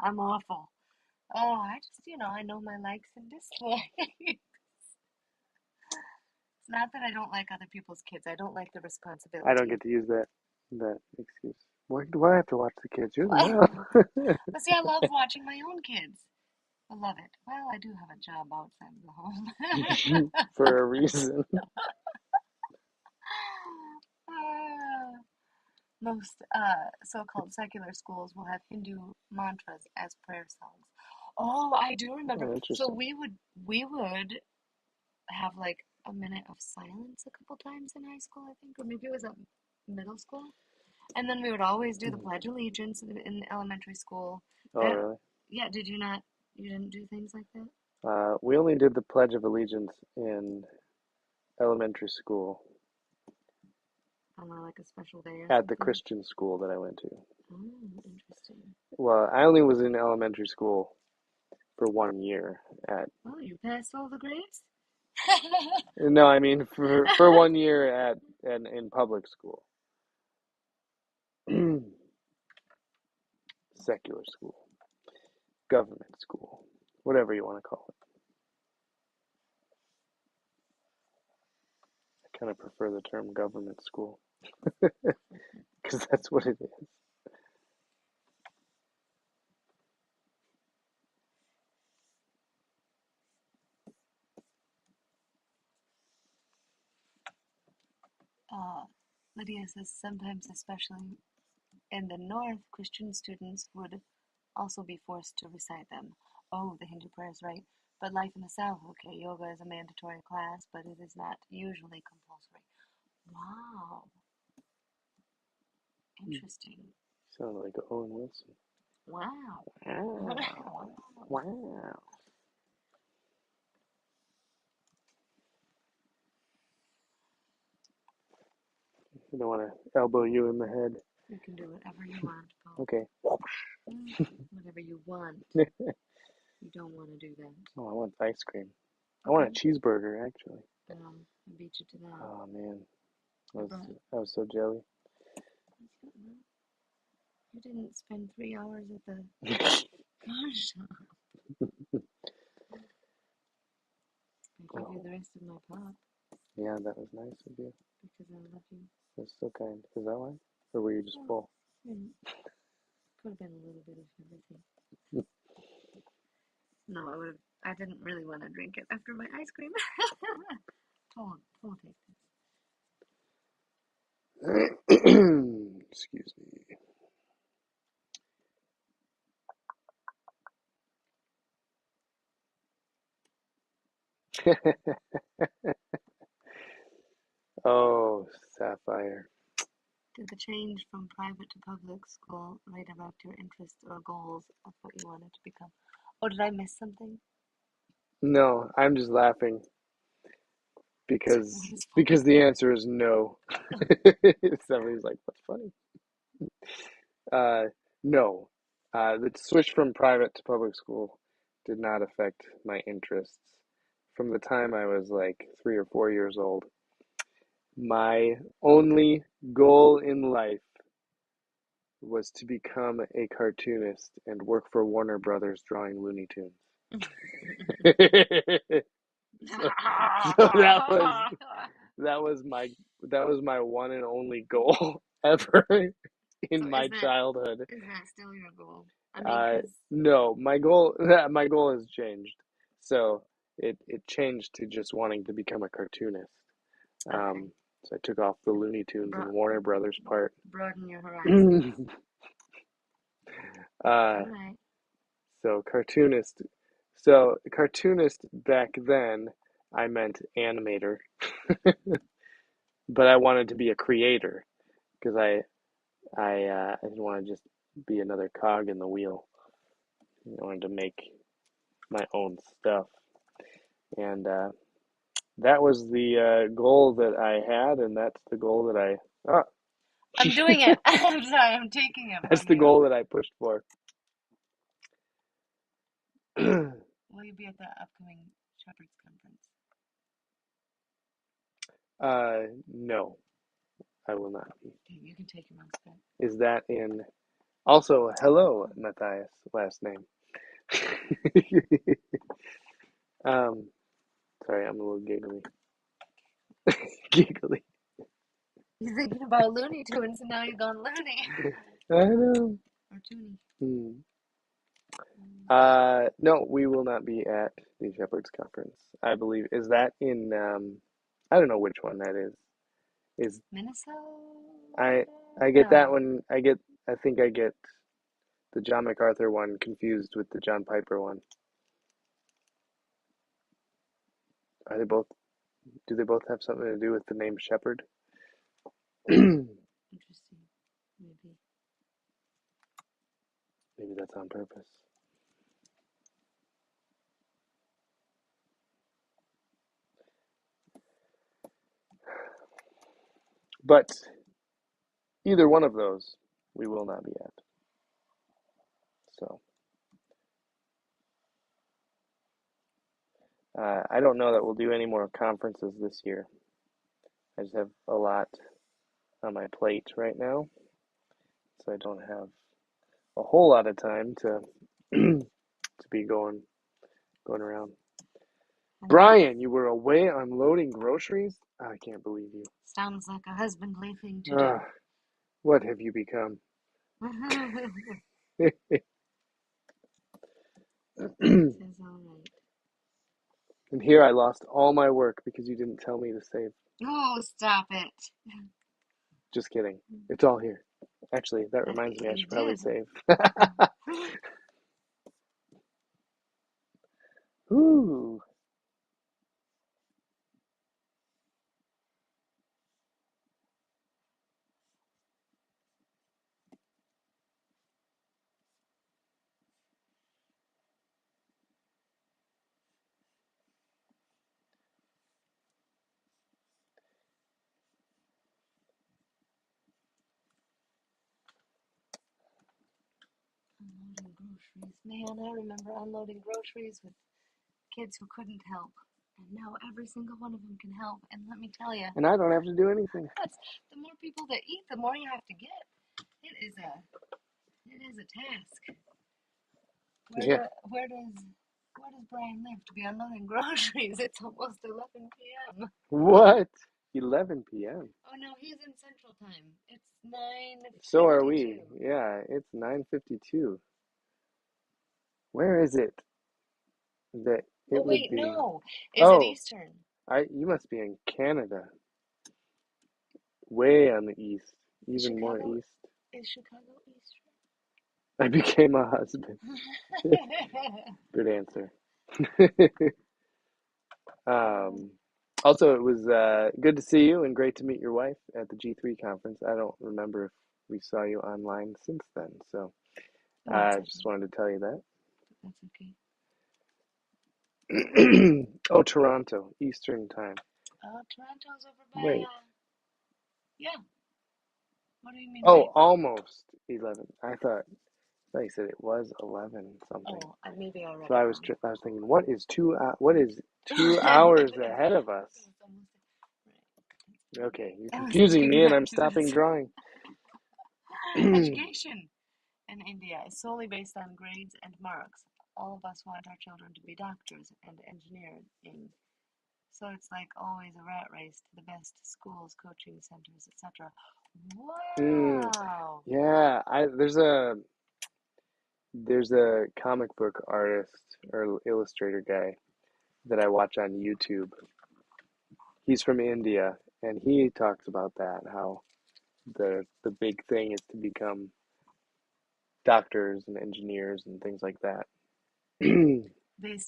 I'm awful. Oh, I just, I know my likes and dislikes. It's not that I don't like other people's kids. I don't like the responsibility. I don't get to use that excuse. Why do I have to watch the kids? You're the Well, mom. but see, I love watching my own kids. I love it. Well, I do have a job outside of the home. For a reason. Most so-called secular schools will have Hindu mantras as prayer songs. Oh, I do remember. Oh, So interesting. we would have like a minute of silence a couple times in high school, I think, or maybe it was at middle school. And then we would always do the Pledge of Allegiance in elementary school. Oh, really? Yeah, did you not? You didn't do things like that? We only did the Pledge of Allegiance in elementary school Like a special day or at the something? Christian school that I went to. Oh, interesting. Well, I only was in elementary school for 1 year at. Oh, you passed all the grades? No, I mean for 1 year at in public school, secular school, government school, whatever you want to call it. I kind of prefer the term government school because that's what it is. Lydia says sometimes, especially in the North, Christian students would also be forced to recite them. Oh, the Hindu prayers, right? But life in the South, okay, yoga is a mandatory class, but it is not usually compulsory. Wow, interesting. Sound like Owen Wilson. Wow. Wow. Wow. I don't want to elbow you in the head. You can do whatever you want, Paul. Okay. Whatever you want. You don't want to do that. Oh, I want ice cream. I want a cheeseburger, actually. I beat you to that. Oh, man. I was so jelly. You didn't spend 3 hours at the car shop. I give you the rest of my pop. Yeah, that was nice of you. Because I love you. That's so kind. Is that why? Or were you just full? Could have been a little bit of everything. No, I didn't really want to drink it after my ice cream. Paul, take this. Excuse me. Oh, Sapphire. Did the change from private to public school write about your interests or goals of what you wanted to become? Oh, did I miss something? No, I'm just laughing because the answer is no. Somebody's like, "What's funny?" No. The switch from private to public school did not affect my interests. From the time I was like 3 or 4 years old, my only goal in life was to become a cartoonist and work for Warner Brothers drawing Looney Tunes. So that was my one and only goal ever in my childhood. Is that still your goal? I mean, because No, my goal has changed. So it changed to just wanting to become a cartoonist. okay, So I took off the Looney Tunes and Warner Brothers part. broaden your horizons. uh, All right. so cartoonist. So cartoonist back then, I meant animator, but I wanted to be a creator because I didn't want to just be another cog in the wheel. I wanted to make my own stuff, and that was the goal that I had, and that's the goal that I. Ah, I'm doing it. I'm sorry. I'm taking it that's from the you. goal that I pushed for. Will you be at the upcoming Shepherds Conference? No, I will not be. Okay, you can take your mom's bed. Is that in? Also, hello, Matthias, last name. um, sorry, I'm a little giggly. Giggly. He's thinking about Looney Tunes, and now he's gone loony. I know. Or Toonie. Hmm. No, we will not be at the Shepherds Conference. I believe is that in I don't know which one that is. Is Minnesota? I I get that No. one. I think I get the John MacArthur one confused with the John Piper one. Are they both? Do they both have something to do with the name Shepherd? Maybe Interesting. Maybe. that's on purpose. But either one of those, we will not be at. So I don't know that we'll do any more conferences this year. I just have a lot on my plate right now, so I don't have a whole lot of time to to be going around. Brian, you were away unloading groceries? I can't believe you. Sounds like a husbandly thing to do. Ah, what have you become? And Says all right. here I lost all my work because you didn't tell me to save. Oh, stop it. Just kidding. It's all here. Actually, that reminds me I You should probably did. save. Ooh. Unloading groceries. Man, I remember unloading groceries with kids who couldn't help. And now every single one of them can help. And let me tell you, And I don't have to do anything. that's the more people that eat, the more you have to get. It is a task. Yeah. Where does Brian live to be unloading groceries? It's almost 11 p.m. What? 11 p.m. Oh no, he's in Central Time. It's So are 9:52. we. Yeah, it's 9:52. Where is it that Oh it would wait, be? no. Is it Oh, Eastern? you must be in Canada. Way on the east. Is Even more Chicago east. is Chicago Eastern? I became a husband. Good answer. Um, also, it was good to see you and great to meet your wife at the G3 conference. I don't remember if we saw you online since then, so Oh, I that's okay. just wanted to tell you that. That's okay. Oh, Toronto, Eastern time. Toronto's over by Wait. yeah. What do you mean? Oh, Wait. almost 11. I thought you said it was 11 something. Oh, maybe I read So it I was thinking, what is wrong. 2 hours ahead of us? It's almost right. Okay, you're I was confusing looking me it and up I'm too. stopping drawing. Education in India is solely based on grades and marks. All of us want our children to be doctors and engineers so it's like always a rat race to the best schools, coaching centers, etc. Mm, Wow. yeah, there's a There's a comic book artist or illustrator guy that I watch on YouTube. He's from India, and he talks about that, how the big thing is to become doctors and engineers and things like that.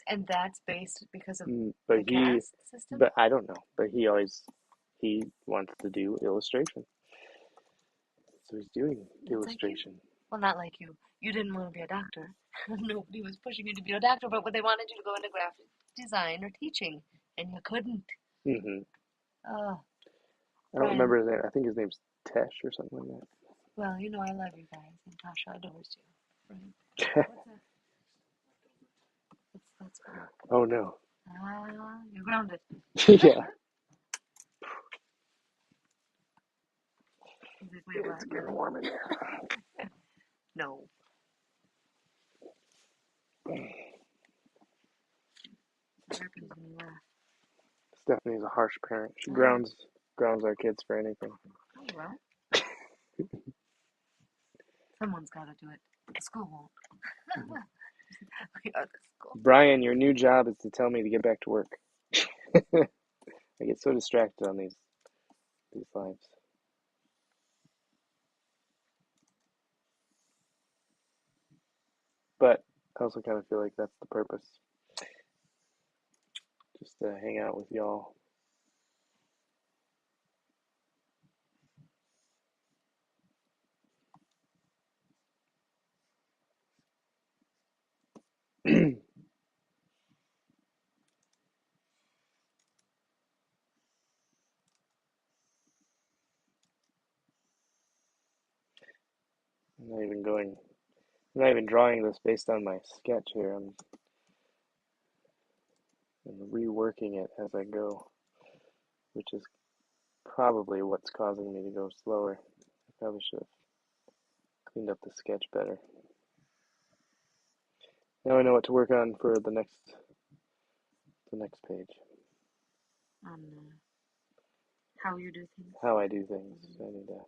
And that's based because of but the he, caste system? but I don't know. But he wants to do illustration, so he's doing That's like you. illustration. Well, not like you. You didn't want to be a doctor. Nobody was pushing you to be a doctor, but they wanted you to go into graphic design or teaching, and you couldn't. Hmm. Oh, I don't Brian. remember his name. I think his name's Tesh or something like Well, you know I love you guys, and Tasha adores you. Brian, that. what's that? Let's go. Oh no. You're grounded. Yeah. He's like, wait, what? It's getting warm in here. No. What happens when you laugh? Stephanie's a harsh parent. She Oh, grounds our kids for anything. oh well. Someone's got to do it. The school won't. We are the school. Brian, your new job is to tell me to get back to work. I get so distracted on these lives. But I also kind of feel like that's the purpose. Just to hang out with y'all. I'm not even going. I'm not even drawing this based on my sketch here. I'm reworking it as I go, which is probably what's causing me to go slower. I probably should have cleaned up the sketch better. Now I know what to work on for the next page. How you do things. How I do things. I need to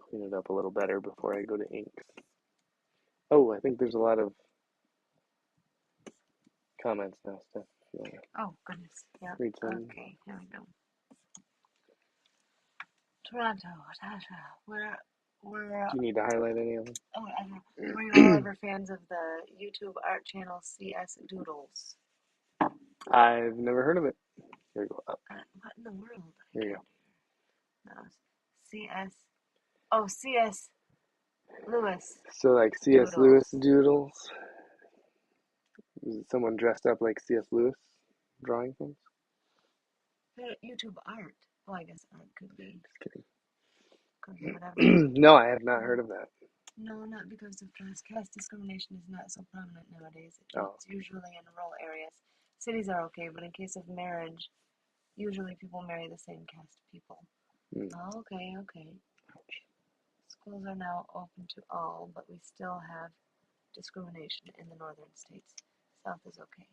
clean it up a little better before I go to inks. Oh, I think there's a lot of comments now, Steph. If you want to Oh, goodness. Yeah. read some. Okay, here we go. Toronto, Tasha, Do you need to highlight any of them? oh, I don't know. Were you all ever fans of the YouTube art channel CS Doodles? I've never heard of it. Here we go. Up. What in the world? Here you go. No, CS. Oh, CS Lewis So like C.S. Lewis Doodles. doodles. Is it someone dressed up like C.S. Lewis drawing things? YouTube art. Well, I guess art could be. Just kidding. Could be whatever. No, I have not heard of that. No, not because of caste discrimination is not so prominent nowadays. Oh. It's usually in rural areas. Cities are okay, but in case of marriage, usually people marry the same caste people. Oh, okay. Schools are now open to all, but we still have discrimination in the northern states. South is okay.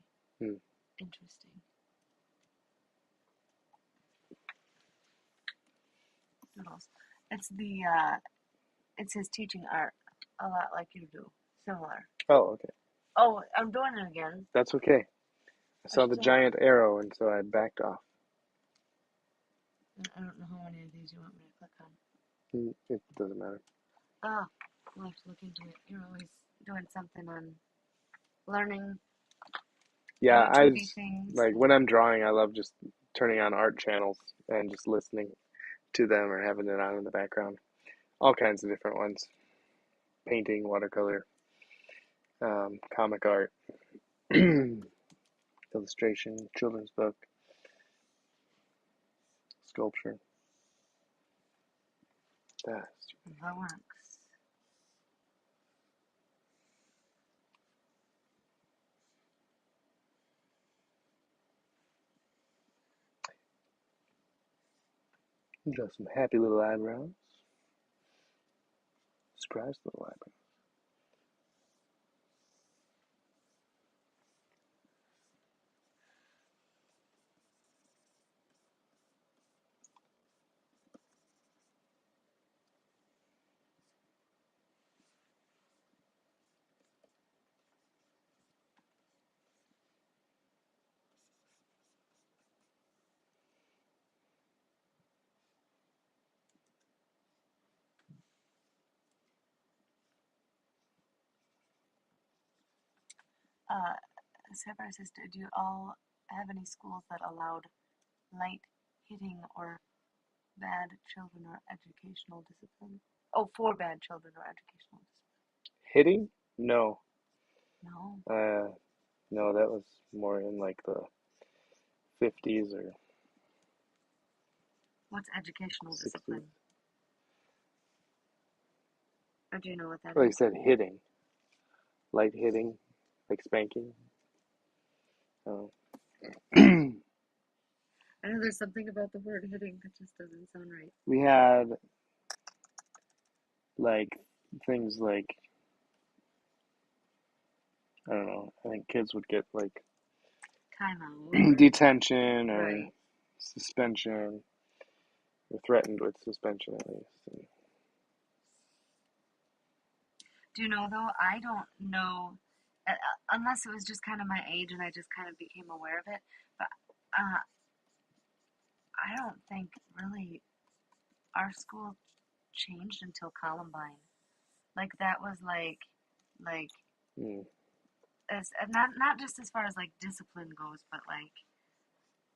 Interesting. Doodles. It's his teaching art, a lot like you do, similar. Oh, okay. Oh, I'm doing it again. That's okay. I saw the giant arrow, and so I backed off. I don't know how many of these you want me to click on. It doesn't matter. Oh, we'll have to look into it. You're always doing something on learning. Yeah, things. like when I'm drawing, I love just turning on art channels and just listening to them or having it on in the background. All kinds of different ones. Painting, watercolor, comic art, illustration, children's book, sculpture. That works. draw some happy little eyebrows. Surprised little eyebrows. Sarah says, do you all have any schools that allowed light hitting or bad children or educational discipline? Oh, for bad children or educational discipline. Hitting? No. No. No, that was more in like the 50s or What's educational 60s. discipline? Or do you know what that Like I is? said, hitting. Light hitting, like spanking. Oh. I know there's something about the word hitting that just doesn't sound right. We had like things like, I don't know, I think kids would get like Timeout. detention or Right. suspension, or threatened with suspension at least. And Do you know though? I don't know, unless it was just kind of my age and I just kind of became aware of it. But uh, I don't think really our school changed until Columbine. Like that was like mm, as not just as far as like discipline goes, but like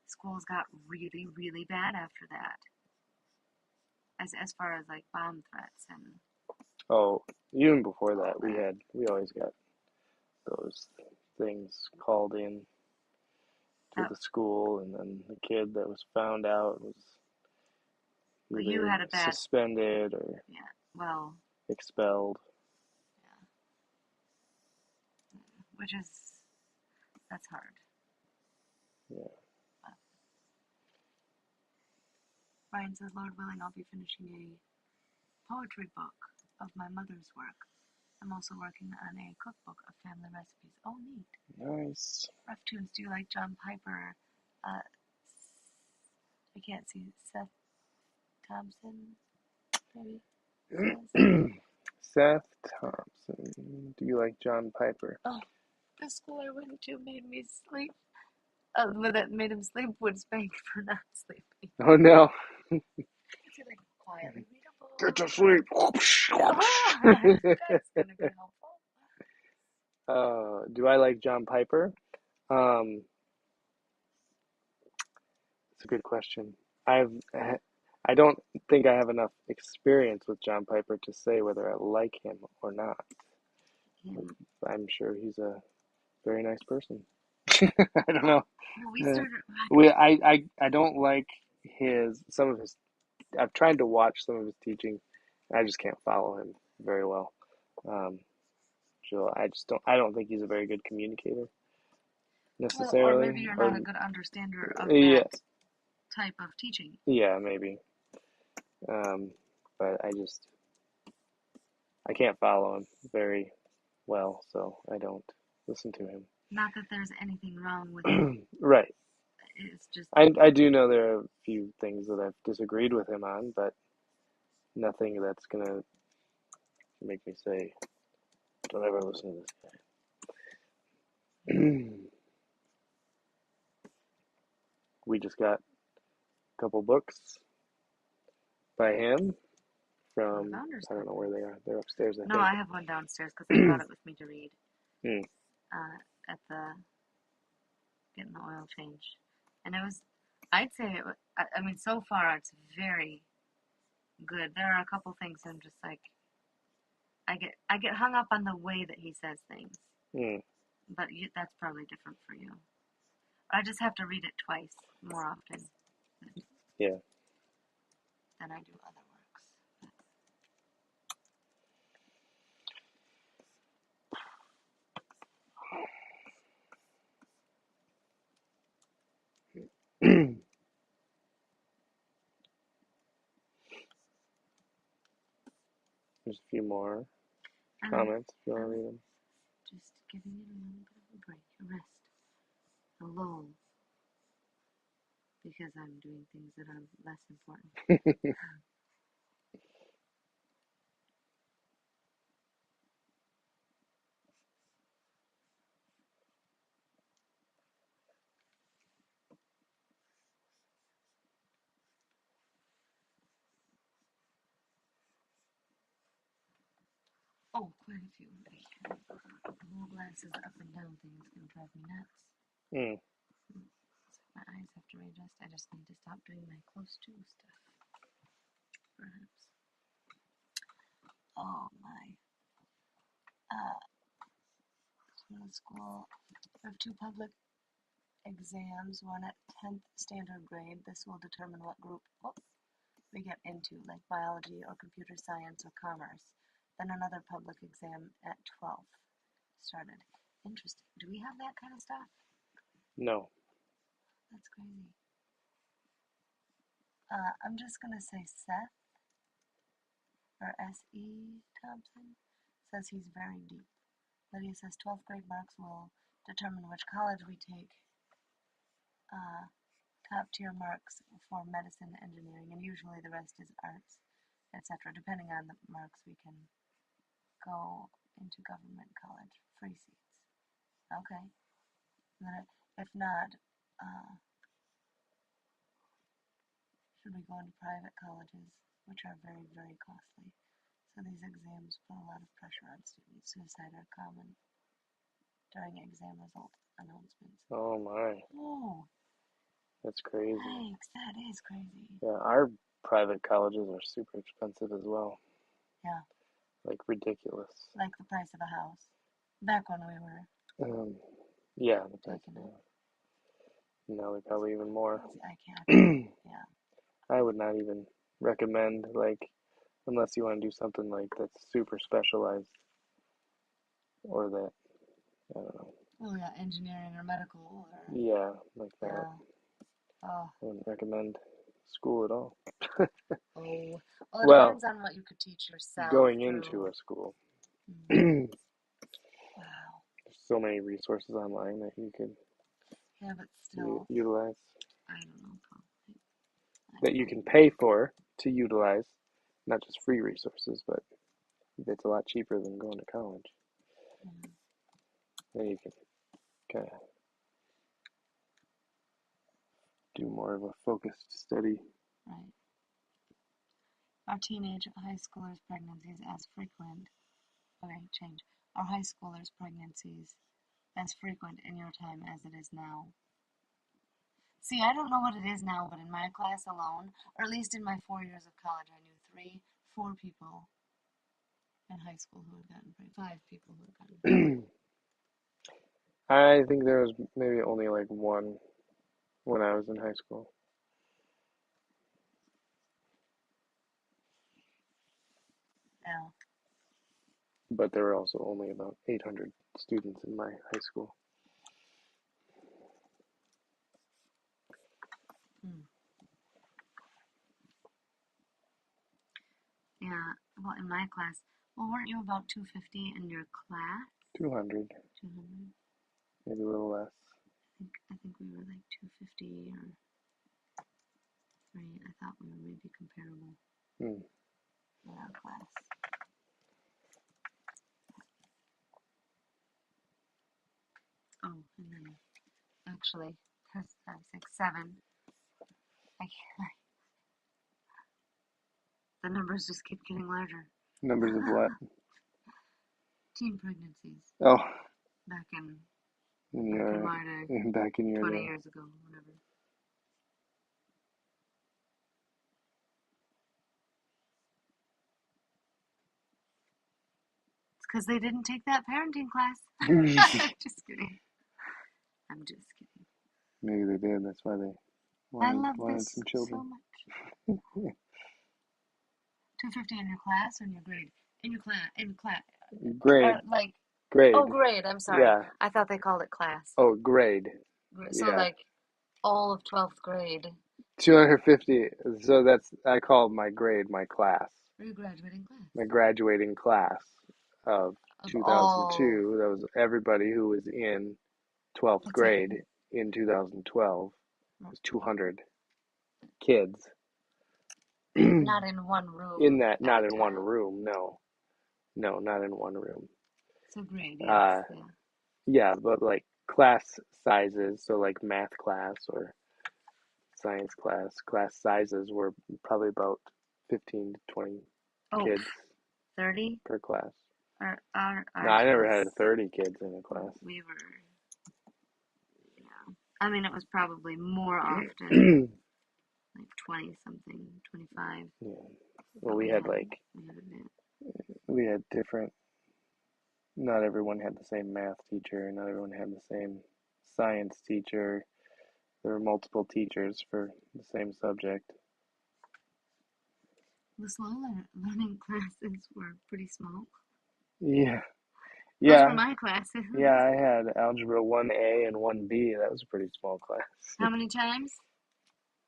schools got really bad after that. As far as like bomb threats and oh, even before all that, that. we always got those things called in to That the school, and then the kid that was found out was you either had a bad, suspended or yeah. Well, expelled. yeah, which is that's hard. Yeah. But Brian says, Lord willing, I'll be finishing a poetry book of my mother's work. I'm also working on a cookbook of family recipes. Oh, neat. Nice. RefToons, do you like John Piper? Uh, I can't see. Seth Thompson, maybe? Seth Thompson. Do you like John Piper? Oh, the school I went to made me sleep. That made him sleep would spank for not sleeping. Oh no. Is he like quietly read a Get to book? sleep. That's gonna be helpful. Do I like John Piper? Um, it's a good question. I don't think I have enough experience with John Piper to say whether I like him or not. Him. I'm sure he's a very nice person. I don't know. Well, we Uh, started. I got I don't like some of his. I've tried to watch some of his teaching, and I just can't follow him very well. Um, so I don't think he's a very good communicator well, or necessarily. maybe you're Or not a good understander of yeah, that type of teaching. yeah, maybe. But I can't follow him very well, so I don't listen to him. Not that there's anything wrong with. Right. It's just I do know there are a few things that I've disagreed with him on, but nothing that's gonna make me say, don't ever listen to this guy. We just got a couple books by him from the from, Founders I don't Club. know where they are. They're upstairs, I No, think. I have one downstairs because I brought it with me to read Hmm. at the getting the oil change, and it was. I'd say it. I mean, so far it's very good. There are a couple things I'm just like I get hung up on the way that he says things, Hmm. but that's probably different for you. I just have to read it twice more often Yeah. than I do other works. There's a few more Um, comments if you want to um, read them. just giving it a little bit of a break, a rest, a lull, because I'm doing things that are less important. Oh, quite a few. The whole glasses up and down thing is going to drive me nuts. Mm. My eyes have to readjust. I just need to stop doing my close to stuff. Perhaps. Oh my. School. We have 2 public exams, one at 10th standard grade. This will determine what group we get into, like biology or computer science or commerce. Then another public exam at 12th started. Interesting. Do we have that kind of stuff? No. That's crazy. I'm just going to say Seth, or S.E. Thompson, says he's very deep. Lydia says 12th grade marks will determine which college we take. Top tier marks for medicine, engineering, and usually the rest is arts, etc. Depending on the marks, we can go into government college, free seats. Okay. Then if not, should we go into private colleges, which are very, very costly? So these exams put a lot of pressure on students. Suicide are common during exam result announcements. Oh my. Oh. That's crazy. Thanks, that is crazy. Yeah, our private colleges are super expensive as well. Yeah. Like ridiculous. Like the price of a house. Back when we were. Yeah, the price of a house. Now they're probably even more. I can't. Yeah. I would not even recommend, like, unless you want to do something like that's super specialized, or that, I don't know. Oh yeah, engineering or medical or. Yeah, like that. Yeah. Oh. I wouldn't recommend school at all. Oh. Well, it depends on what you could teach yourself. Going into a school. Wow. There's so many resources online that you could but still utilize. I don't know. That you can pay for to utilize, not just free resources, but it's a lot cheaper than going to college. Then you can kind of do more of a focused study. Right. Are teenage high schoolers' pregnancies as frequent? Okay, change. Are high schoolers' pregnancies as frequent in your time as it is now? See, I don't know what it is now, but in my class alone, or at least in my 4 years of college, I knew 4 people in high school who had gotten pregnant. 5 people who had gotten pregnant. I think there was maybe only like one when I was in high school. Yeah. But there were also only about 800 students in my high school. Yeah, well, in my class, well, weren't you about 250 in your class? 200. 200? Maybe a little less. I think we were like 250 or 3. I thought we were maybe comparable in our class. Oh, and then actually, 5, 6, 7. I can't. The numbers just keep getting larger. Numbers of what? Teen pregnancies. Oh. Back in my day. Back in your 20 day. years ago, whatever. It's because they didn't take that parenting class. Just kidding. I'm just kidding. Maybe they did. That's why they wanted some children. So much. 250 in your class or in your grade? In your class. Grade. Grade. Oh, grade. I'm sorry. Yeah. I thought they called it class. Oh, grade. So yeah. like all of 12th grade. 250. So I call my grade my class. Your graduating class. My graduating class of 2002. That was everybody who was in 12th grade in 2012. It was 200 kids. Not in one room. Not in one room. No, not in one room. So grade, yes. Yeah, but like class sizes. So like math class or science class sizes were probably about 15 to 20 kids 30 per class. Our No, I never class, had 30 kids in a class. we were, yeah. I mean, it was probably more often, like 20 something, 25. Yeah. Well, But we had like we had a bit. we had different. Not everyone had the same math teacher. Not everyone had the same science teacher. There were multiple teachers for the same subject. The slow learning classes were pretty small. Yeah. Those were Yeah. my classes. Yeah, I had Algebra 1A and 1B. That was a pretty small class. How many times?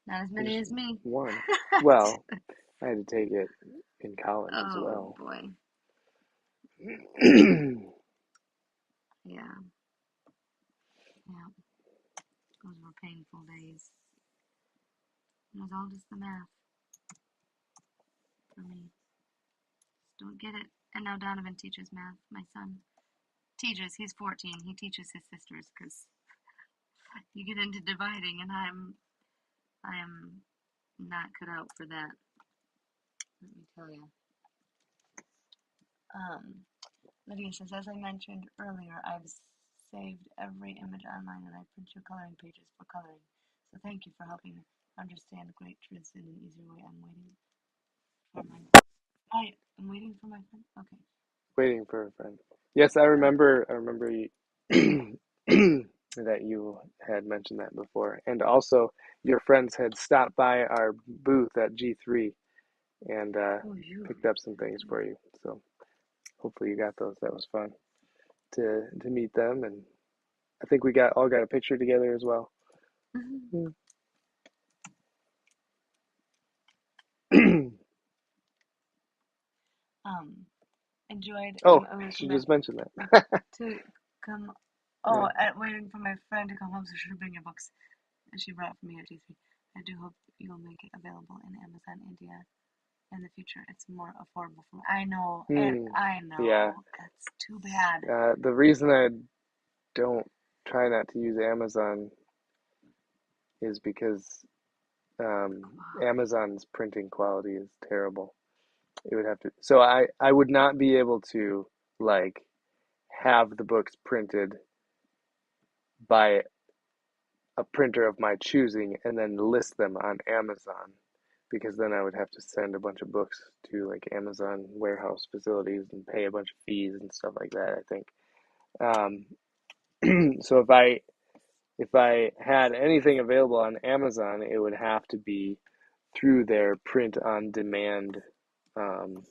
Not as many Just as me. one. Well, I had to take it in college as Oh well. boy. Yeah. Yeah. Those were painful days. It was all just the math for me. Just don't get it. And now Donovan teaches math. My son teaches. He's 14. He teaches his sisters because you get into dividing, and I am not cut out for that. Let me tell you. Lydia says, as I mentioned earlier, I've saved every image online and I print your coloring pages for coloring. So thank you for helping understand great truths in an easier way. I'm waiting for I'm waiting for my friend. Okay. Waiting for a friend. Yes, I remember. I remember you, that you had mentioned that before, and also your friends had stopped by our booth at G3 and picked up some things for you. So hopefully you got those. That was fun to meet them, and I think we all got a picture together as well. Enjoyed. Oh, I was she gonna just mentioned that. to come. Yeah. Oh, waiting for my friend to come home, so she should bring your books. And she brought for me at G3. I do hope you'll make it available in Amazon India in the future. It's more affordable for me. I know. I Yeah. know. That's too bad. The reason I don't try not to use Amazon is because Amazon's printing quality is terrible. It would have to, so I would not be able to like have the books printed by a printer of my choosing and then list them on Amazon because then I would have to send a bunch of books to like Amazon warehouse facilities and pay a bunch of fees and stuff like that, I think. So if I had anything available on Amazon, it would have to be through their print on demand um,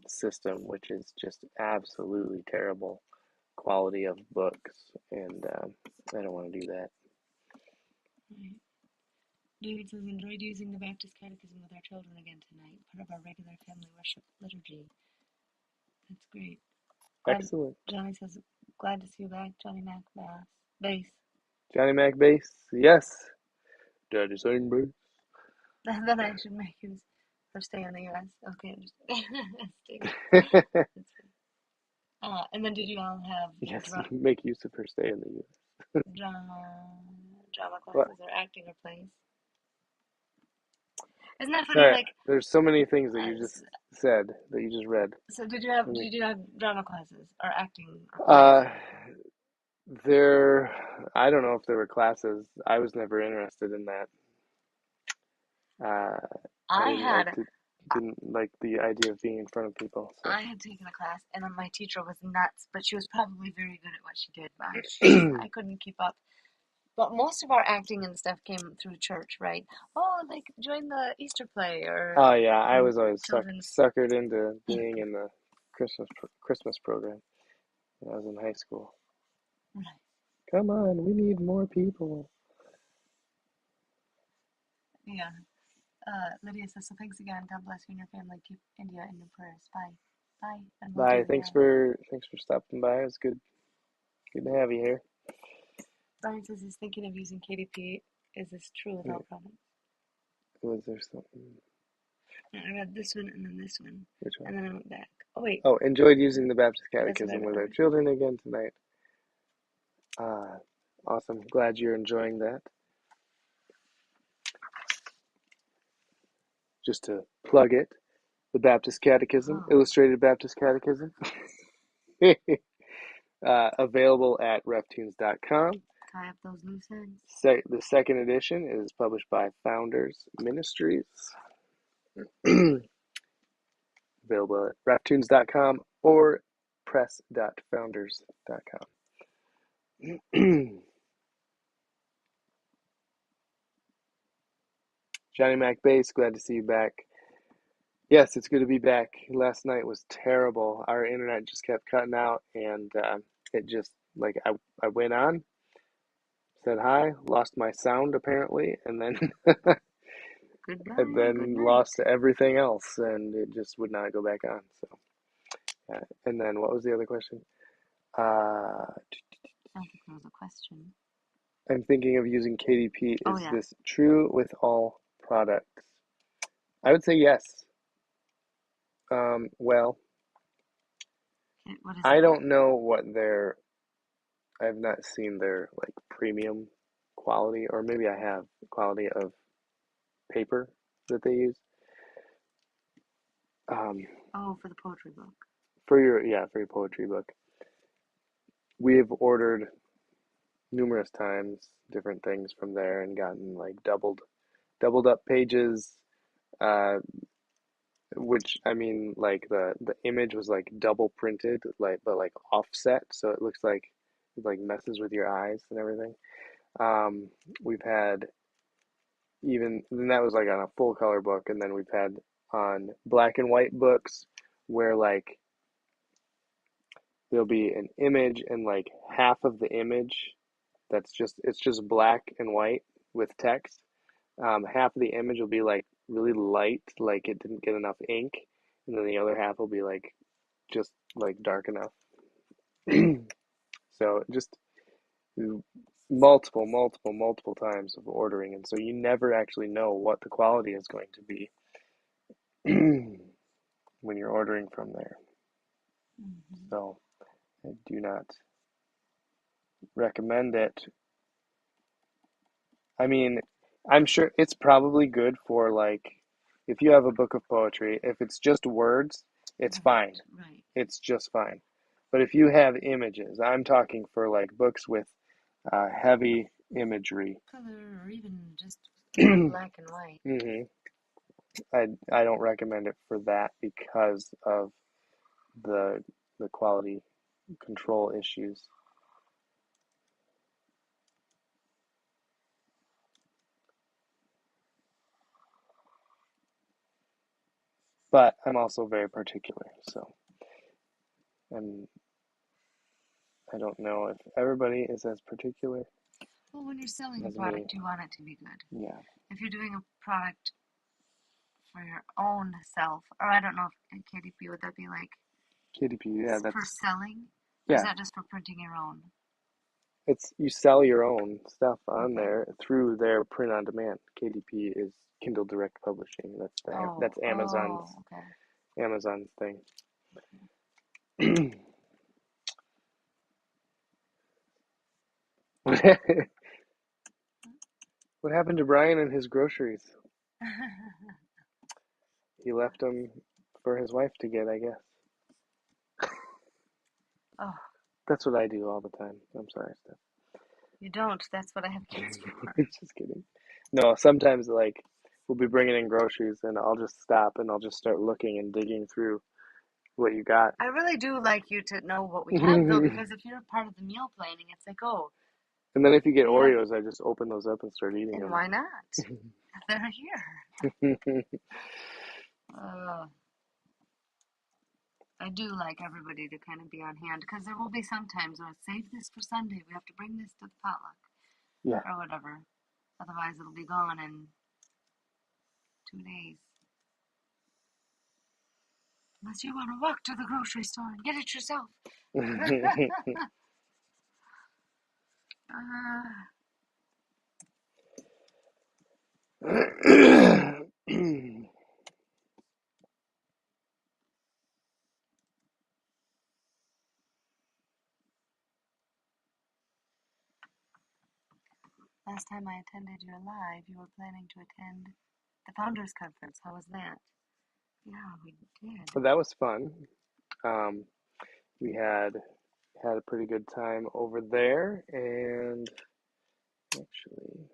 system, which is just absolutely terrible quality of books, and I don't want to do that. Right. David says, enjoyed using the Baptist Catechism with our children again tonight, part of our regular family worship liturgy. That's great. Excellent. Johnny says, glad to see you back, Johnny Mac Bass. Johnny Mac bass, yes. Daddy sing bass. Then I should make his first day in the U.S. Okay, and then did you all have Yes, make use of her stay in the U.S. drama What? classes or acting or plays? Isn't that All funny? right. Like, There's so many things that you just said that you just read. so did you have drama classes or acting or plays? Uh, there. I don't know if there were classes. I was never interested in that. Uh, I I had didn't like the idea of being in front of people. So. I had taken a class and my teacher was nuts, but she was probably very good at what she did. But I couldn't keep up. But most of our acting and stuff came through church, right? Oh, like join the Easter play or Oh yeah, I was always children's. suckered into being in the Christmas program when I was in high school. Right. Come on, we need more people. Yeah. Lydia says, so thanks again. God bless you and your family. Keep India in your prayers. Bye. Bye. And we'll Bye. do, Thanks for stopping by. It was good to have you here. Brian says he's thinking of using KDP. Is this true without problems? Was there something? I read this one and then this one. Which one? And then I went back. Oh, wait. Oh, enjoyed using the Baptist That's what I Catechism with read. our children again tonight. Awesome. Glad you're enjoying that. Just to plug it, the Baptist Catechism, Oh. Illustrated Baptist Catechism. Available at reftoons.com. Tie up those loose ends. The second edition is published by Founders Ministries. Available at reftoons.com or press.founders.com. Johnny Mac Bass, glad to see you back. Yes, it's good to be back. Last night was terrible. Our internet just kept cutting out, and it just, like, I went on, said hi, lost my sound apparently, and then Goodbye, and good then night. lost everything else, and it just would not go back on. So, and then what was the other question? I don't think there was a question. I'm thinking of using KDP. Oh, Is yeah. this true with all products? I would say yes. Well, Okay, what is I it? don't know what I've not seen their like premium quality, or maybe I have quality of paper that they use. Oh, for the poetry book. For your poetry book, we have ordered numerous times different things from there and gotten like doubled up pages, uh, which I mean like the image was like double printed, like but like offset, so it looks like it like messes with your eyes and everything. Um, we've had even then that was like on a full color book, and then we've had on black and white books where like there'll be an image and like half of the image it's just black and white with text. Half of the image will be like really light, like it didn't get enough ink, and then the other half will be like just like dark enough. So just multiple times of ordering, and so you never actually know what the quality is going to be when you're ordering from there. Mm-hmm. So I do not recommend it. I mean, I'm sure it's probably good for like if you have a book of poetry, if it's just words, it's fine. Right. It's just fine. But if you have images, I'm talking for like books with heavy imagery. Color or even just hmm black and white. I don't recommend it for that because of the the quality control issues. But I'm also very particular, so I'm I don't know if everybody is as particular Well, when you're selling a as me. product, you want it to be good. Yeah, If you're doing a product for your own self, or I don't know if KDP, would that be like KDP. Yeah, for that's selling? Or is yeah. that just for printing your own? It's you sell your own stuff on Okay. there through their print on demand. KDP is Kindle Direct Publishing. That's Okay. Amazon's thing. What happened to Brian and his groceries? He left them for his wife to get, I guess. Oh, That's what I do all the time. I'm sorry, Steph. you don't. That's what I have kids for. Just kidding. No, sometimes like we'll be bringing in groceries and I'll just stop and I'll just start looking and digging through what you got. I really do like you to know what we have, though, because if you're part of the meal planning, it's like, oh, And then if you get they have, Oreos, I just open those up and start eating and them. why not? They're here. Uh, I do like everybody to kind of be on hand because there will be some times where save this for Sunday. We have to bring this to the potluck Yeah. or whatever. Otherwise, it'll be gone in 2 days. Unless you want to walk to the grocery store and get it yourself. uh, Last time I attended your live, you were planning to attend the Founders Conference. How was that? Yeah, we did. Well, that was fun. Um, we had a pretty good time over there, and actually,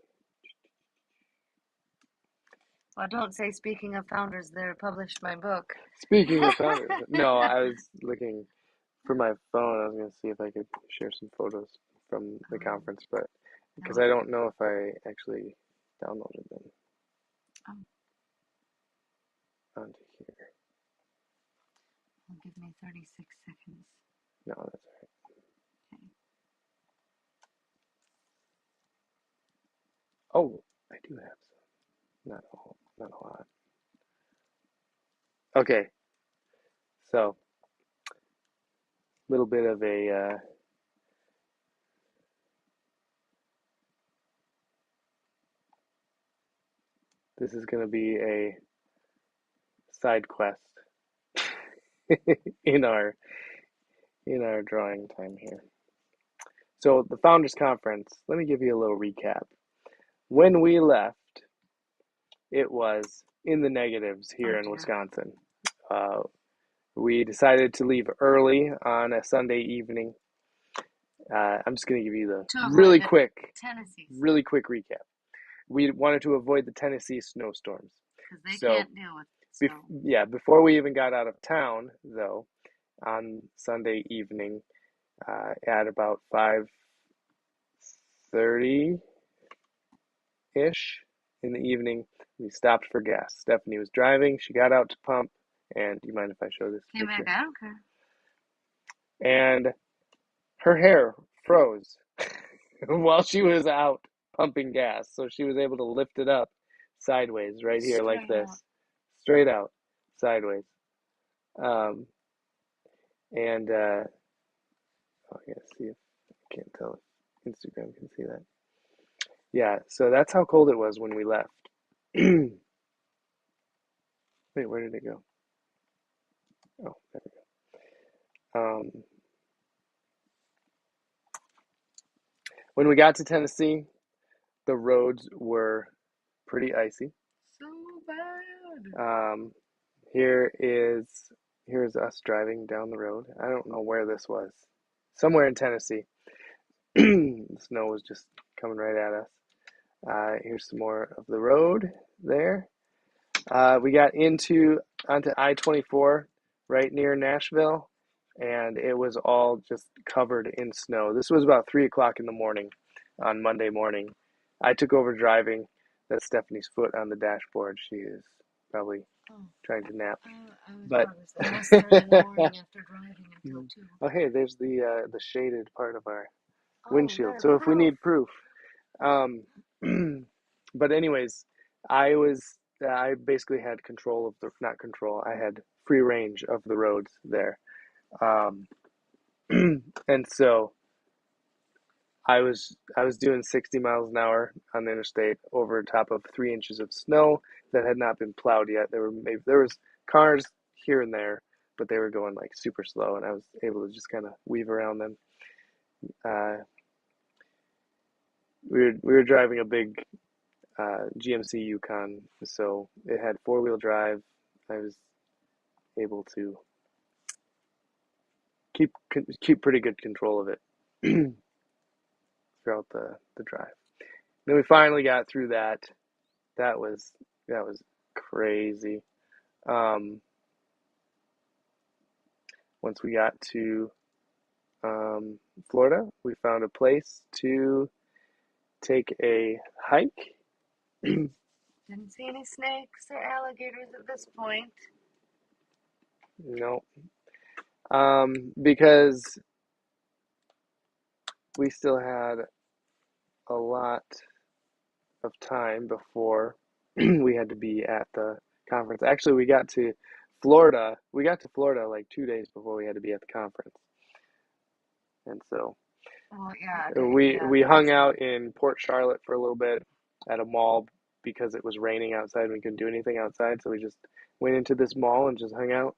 Well, don't say speaking of founders, they're published my book. speaking of founders, no, I was looking for my phone. I was gonna see if I could share some photos from the conference, but because I No. don't know if I actually downloaded them Oh, onto here. well, give me 36 seconds. No, that's all right. Okay. Oh, I do have some. Not a lot. Okay, so a little bit of a this is gonna be a side quest in our drawing time here. So the founders conference. Let me give you a little recap. When we left, it was in the negatives Oh here in dear. Wisconsin. Uh, we decided to leave early on a Sunday evening. I'm just going to give you the To avoid the Tennessee really quick recap. We wanted to avoid the Tennessee snowstorms. because they So, can't deal with snow. before we even got out of town, though, on Sunday evening, at about 5:30 ish in the evening, we stopped for gas. Stephanie was driving. She got out to pump. And do you mind if I show this Came picture? back, I don't care. And her hair froze while she was out pumping gas. So she was able to lift it up sideways right here like Straight out. this. Straight out, sideways. Um, and I gotta see if I can't tell if Instagram can see that. Yeah, so that's how cold it was when we left. Wait, where did it go? Oh, there we go. When we got to Tennessee, the roads were pretty icy. So bad. Um, here's us driving down the road. I don't know where this was. Somewhere in Tennessee. The snow was just coming right at us. Here's some more of the road there. We got onto I-24 right near Nashville, and it was all just covered in snow. This was about 3 o'clock in the morning on Monday morning. I took over driving. That's Stephanie's foot on the dashboard. She is probably Oh, trying to nap. I was But probably almost there in the morning after driving until 2. oh, hey, there's the shaded part of our Oh, windshield. there's So if we proof. need proof, um, but anyways, I was I basically had control of the not control. I had free range of the roads there, um, and so I was doing 60 miles an hour on the interstate over top of 3 inches of snow that had not been plowed yet. There was cars here and there, but they were going like super slow, and I was able to just kind of weave around them. Uh, we were driving a big GMC Yukon, so it had 4-wheel drive. I was able to keep keep pretty good control of it throughout the drive. Then we finally got through that. That was crazy. Um, Once we got to Florida, we found a place to take a hike. Didn't see any snakes or alligators at this point. No, because we still had a lot of time before we had to be at the conference. Actually, we got to Florida. We got to Florida like 2 days before we had to be at the conference, and so Oh yeah, we hung out in Port Charlotte for a little bit at a mall because it was raining outside and we couldn't do anything outside. So we just went into this mall and just hung out.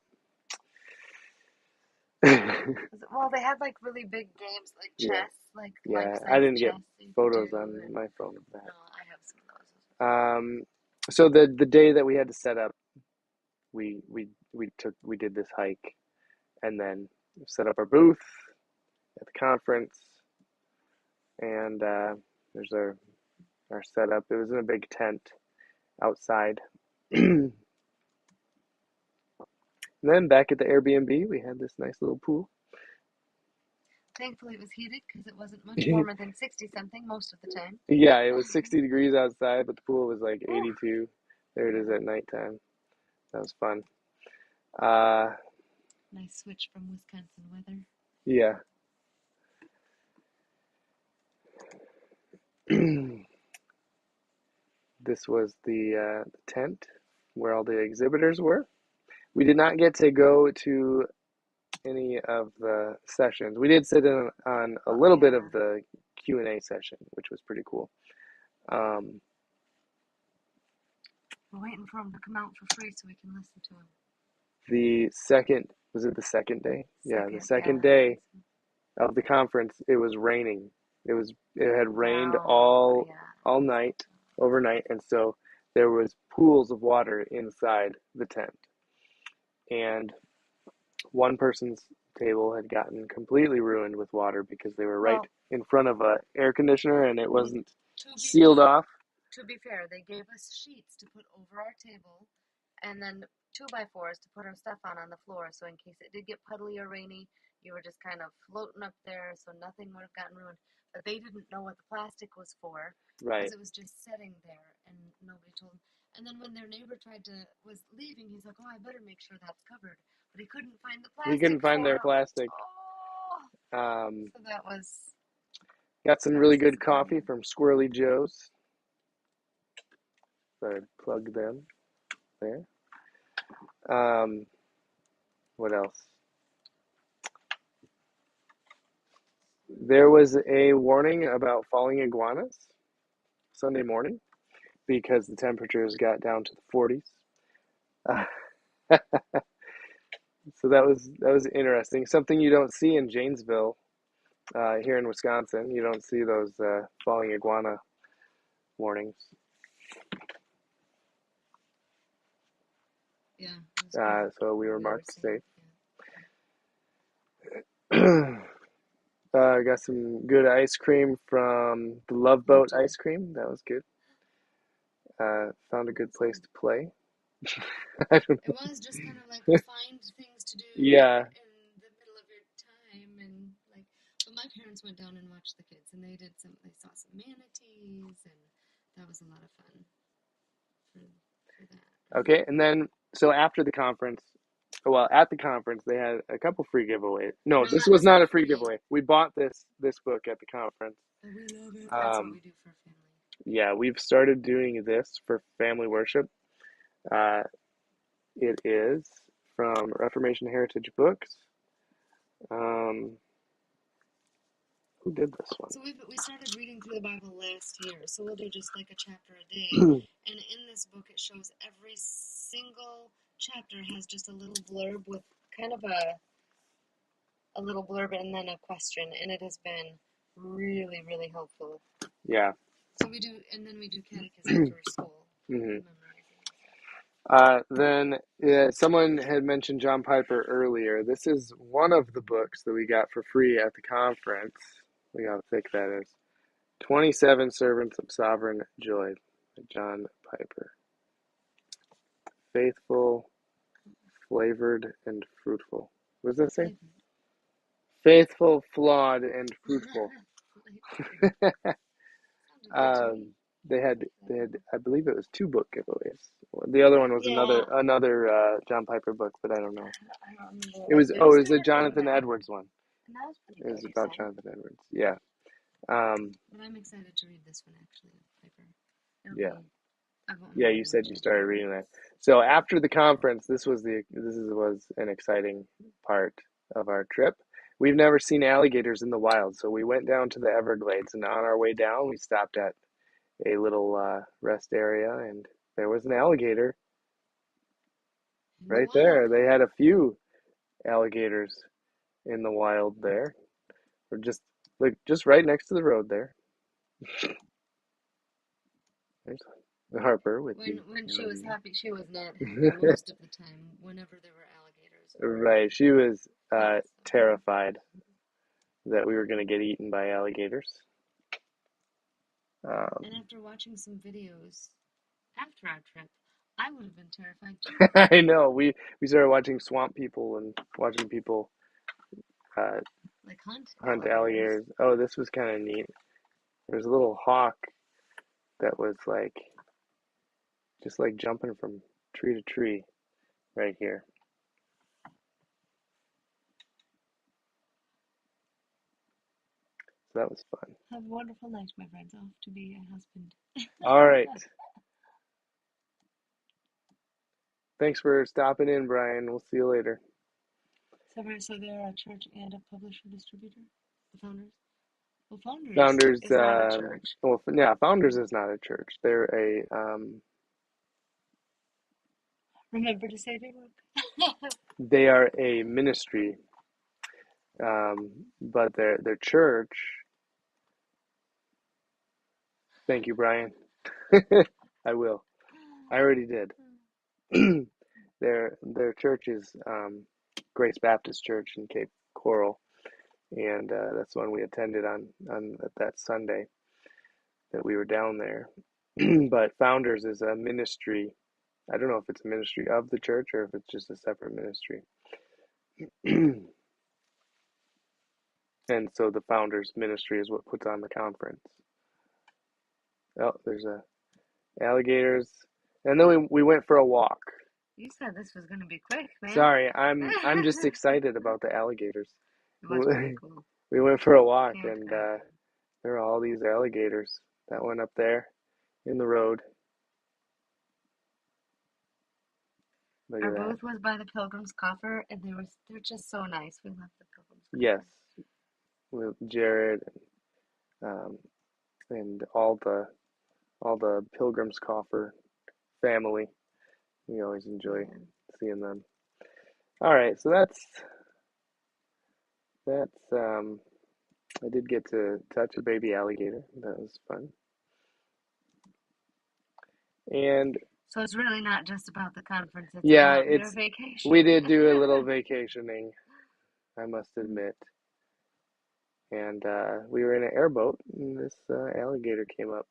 Well, they had like really big games like Yeah, chess, like yeah. I life-size didn't get chess that you could do, photos on and my phone of I have some of those. that. So the day that we had to set up, we did this hike, and then set up our booth at the conference, and there's our setup. It was in a big tent outside. And then back at the Airbnb, we had this nice little pool. Thankfully, it was heated because it wasn't much warmer than 60 something most of the time. Yeah, it was 60 degrees outside, but the pool was like Ooh. 82. There it is at nighttime. That was fun. Uh, Nice switch from Wisconsin weather. yeah. This was the tent where all the exhibitors were. We did not get to go to any of the sessions. We did sit in on a little bit of the Q&A session, which was pretty cool. We're waiting for them to come out for free so we can listen to them. Was it the second day? Yeah, the second day of the conference, it was raining. It had rained all night, overnight, and so there was pools of water inside the tent. And one person's table had gotten completely ruined with water because they were right in front of a air conditioner and it wasn't sealed off. To be fair, they gave us sheets to put over our table and then 2x4s to put our stuff on the floor, so in case it did get puddly or rainy, you were just kind of floating up there, so nothing would have gotten ruined. But they didn't know what the plastic was for, right? Because it was just sitting there, and nobody told them. And then when their neighbor was leaving, he's like, "Oh, I better make sure that's covered." But he couldn't find the plastic. He couldn't find their plastic. Oh. So that was. Got some really good coffee from Squirrely Joe's. So I plug them there. What else? There was a warning about falling iguanas Sunday morning because the temperatures got down to the 40s. So that was interesting. Something you don't see in Janesville, here in Wisconsin. You don't see those falling iguana warnings. Yeah. So we were marked safe. Got some good ice cream from the Love Boat ice cream. That was good. Found a good place to play. I don't know. It was just kind of like find things to do yeah. in the middle of your time, and like, but my parents went down and watched the kids, and they saw some manatees, and that was a lot of fun for that. Okay, and then so after the conference, at the conference they had a couple free giveaways. No, this was not a free giveaway. We bought this book at the conference. Oh, we love it. That's what we do for family. Yeah, we've started doing this for family worship. It is from Reformation Heritage Books. Who did this one? So we started reading through the Bible last year, so we'll do just like a chapter a day. And in this book, it shows every single chapter has just a little blurb with kind of a little blurb and then a question, and it has been really, really helpful. Yeah. So we do catechism for school. Mm-hmm. Then someone had mentioned John Piper earlier. This is one of the books that we got for free at the conference. Look how thick that is. 27 Servants of Sovereign Joy by John Piper. Faithful, flavored, and fruitful. What does that say? Faithful, flawed, and fruitful. They had, I believe it was 2 book giveaways. The other one was another John Piper book, but I don't know. I don't remember. It was a Jonathan Edwards one. It was about Jonathan Edwards. Yeah. But I'm excited to read this one actually, Piper. Yeah, you said you started reading that. So after the conference, this was an exciting part of our trip. We've never seen alligators in the wild, so we went down to the Everglades, and on our way down, we stopped at a little rest area, and there was an alligator right there. They had a few alligators in the wild there, or just right next to the road there. There's Harper with when she was happy, she was not happy most of the time. Whenever there were alligators, Right. She was Yes. terrified that we were going to get eaten by alligators. And after watching some videos after our trip, I would have been terrified too. I know. We started watching swamp people and watching people uh, Like hunt hunt alligators. alligators. Oh, this was kind of neat. There's a little hawk that was like just like jumping from tree to tree right here. So that was fun. Have a wonderful night, my friends. Off to be a husband. All right. Thanks for stopping in, Brian. We'll see you later. So they're a church and a publisher distributor. The founders. Well, Founders Founders, is not a church. well, yeah, Founders is not a church. They're a, Remember to say their work. they are a ministry, but their church. Thank you, Brian. I will. I already did. Their church is Grace Baptist Church in Cape Coral, and that's the one we attended on that Sunday that we were down there. But Founders is a ministry. I don't know if it's a ministry of the church or if it's just a separate ministry. And so the Founders ministry is what puts on the conference. Oh, there's alligators, and then we went for a walk. You said this was going to be quick, man. Sorry, I'm just excited about the alligators. It was pretty cool. We went for a walk, Can't and wait. there are all these alligators that went up there in the road. Look Our at that. booth was by the Pilgrim's Coffer, and they're just so nice. We love the Pilgrim's Coffer. Yes, with Jared and all the Pilgrim's Coffer family. We always enjoy seeing them. All right, so that's I did get to touch a baby alligator. That was fun. And So it's really not just about the conference, it's yeah, about your vacation. we did do a little vacationing, I must admit. And we were in an airboat, and this alligator came up.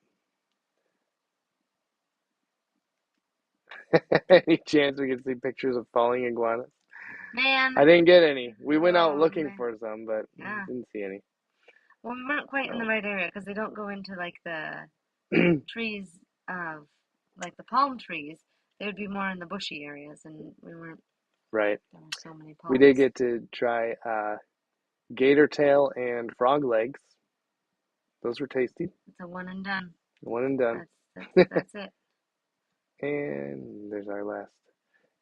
Any chance we could see pictures of falling iguanas? Man. I didn't get any. We went out Oh, looking man. for some, but Yeah. didn't see any. Well, we weren't quite in the right area because they don't go into like the trees of like the palm trees. They would be more in the bushy areas, and we weren't. Right. There were so many We palms. did get to try gator tail and frog legs. Those were tasty. It's a one and done. One and done. That's it. And there's our last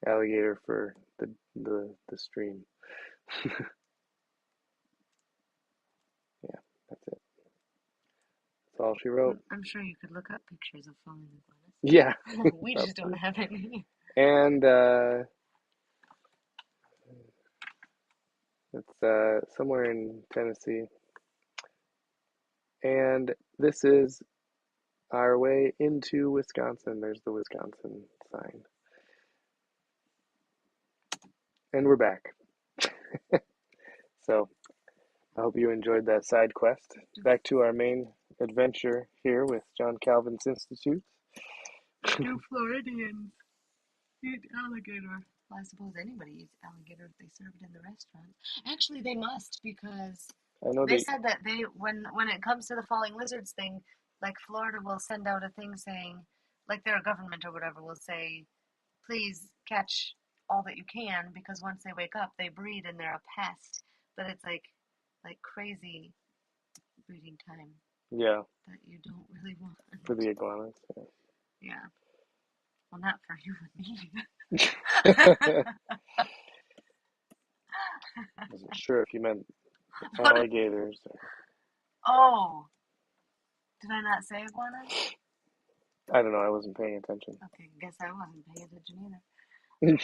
alligator for the stream. Yeah, that's it. That's all she wrote. I'm sure you could look up pictures of falling iguanas. Yeah. We just don't have any. And it's somewhere in Tennessee. And this is our way into Wisconsin. There's the Wisconsin sign. And we're back. So I hope you enjoyed that side quest. Back to our main adventure here with John Calvin's Institute. Do Floridians eat alligator? Well, I suppose anybody eats alligator if they serve it in the restaurant. Actually, they must because I know they said that when it comes to the falling lizards thing, like Florida will send out a thing saying, like their government or whatever will say, please catch all that you can because once they wake up, they breed and they're a pest. But it's like crazy breeding time. Yeah. That you don't really want. For the iguanas. Yeah. Well, not for you and me. I wasn't sure if you meant alligators. Oh, did I not say iguanas? I don't know. I wasn't paying attention. Okay, guess I wasn't paying attention either.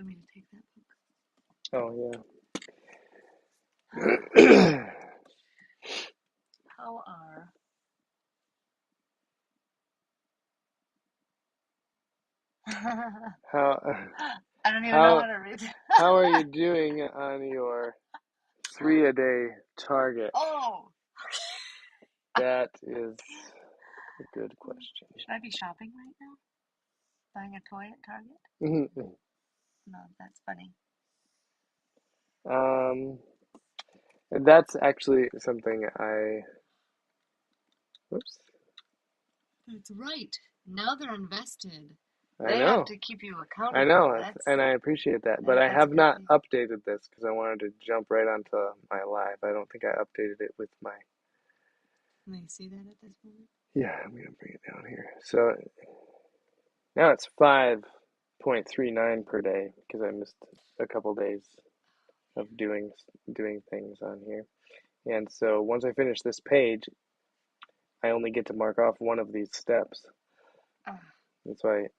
want me to take that book? Oh, yeah. How are How I don't even know how how to read. how are you doing on your 3-a-day target? Oh, That is a good question. should I be shopping right now? Buying a toy at Target? No, that's funny. That's actually something whoops, That's right. Now they're invested. I They have know, to keep you I accountable. know, and I appreciate that, but I That's a have good not thing. updated this because I wanted to jump right onto my live. I don't think I updated it with my, Can they see that at this moment? yeah, I'm gonna bring it down here. So now it's 5.39 per day because I missed a couple days of doing things on here. And so once I finish this page, I only get to mark off one of these steps. That's why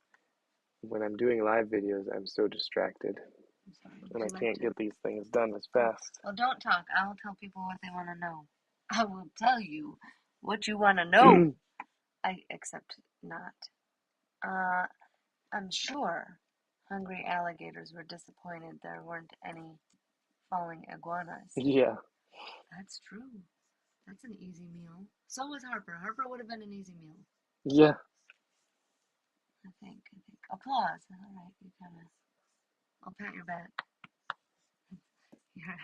when I'm doing live videos, I'm so distracted. I'm sorry. And I can't get these things done as fast. Well, don't talk. I'll tell people what they want to know. I will tell you what you want to know. Except not. I'm sure hungry alligators were disappointed there weren't any falling iguanas. Yeah. That's true. That's an easy meal. So was Harper. Harper would have been an easy meal. Yeah. I think. Applause. All right, you kind of. I'll pat your back. Your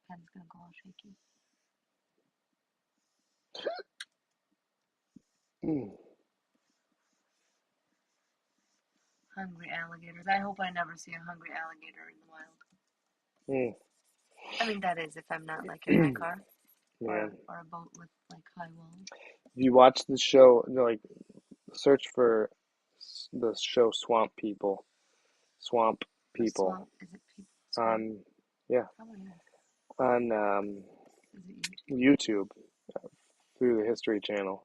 pen's gonna go all shaky. Hungry alligators. I hope I never see a hungry alligator in the wild. I mean, that is if I'm not like in my car or a boat with like high walls. If you watch the show, like search for the show Swamp People. Swamp People. Swamp, is it people? Swamp? On, yeah. Probably is. On Is it YouTube through the History Channel.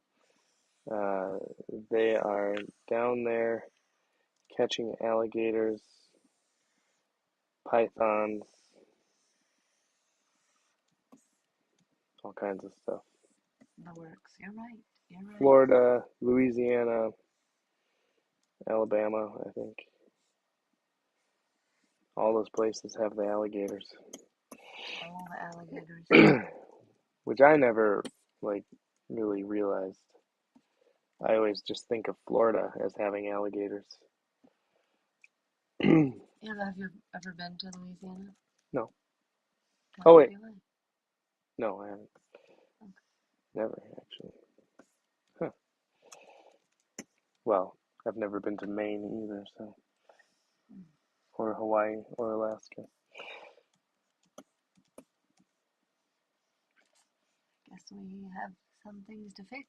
They are down there catching alligators, pythons, all kinds of stuff. The works. You're right. You're right. Florida, Louisiana, Alabama, I think. All those places have the alligators. All the alligators. Which I never, like, really realized. I always just think of Florida as having alligators. Yeah, have you ever been to Louisiana? No. Why Oh, wait. No, I haven't. Okay. Never, actually. Huh. Well, I've never been to Maine either, so. Or Hawaii or Alaska. Guess we have some things to fix.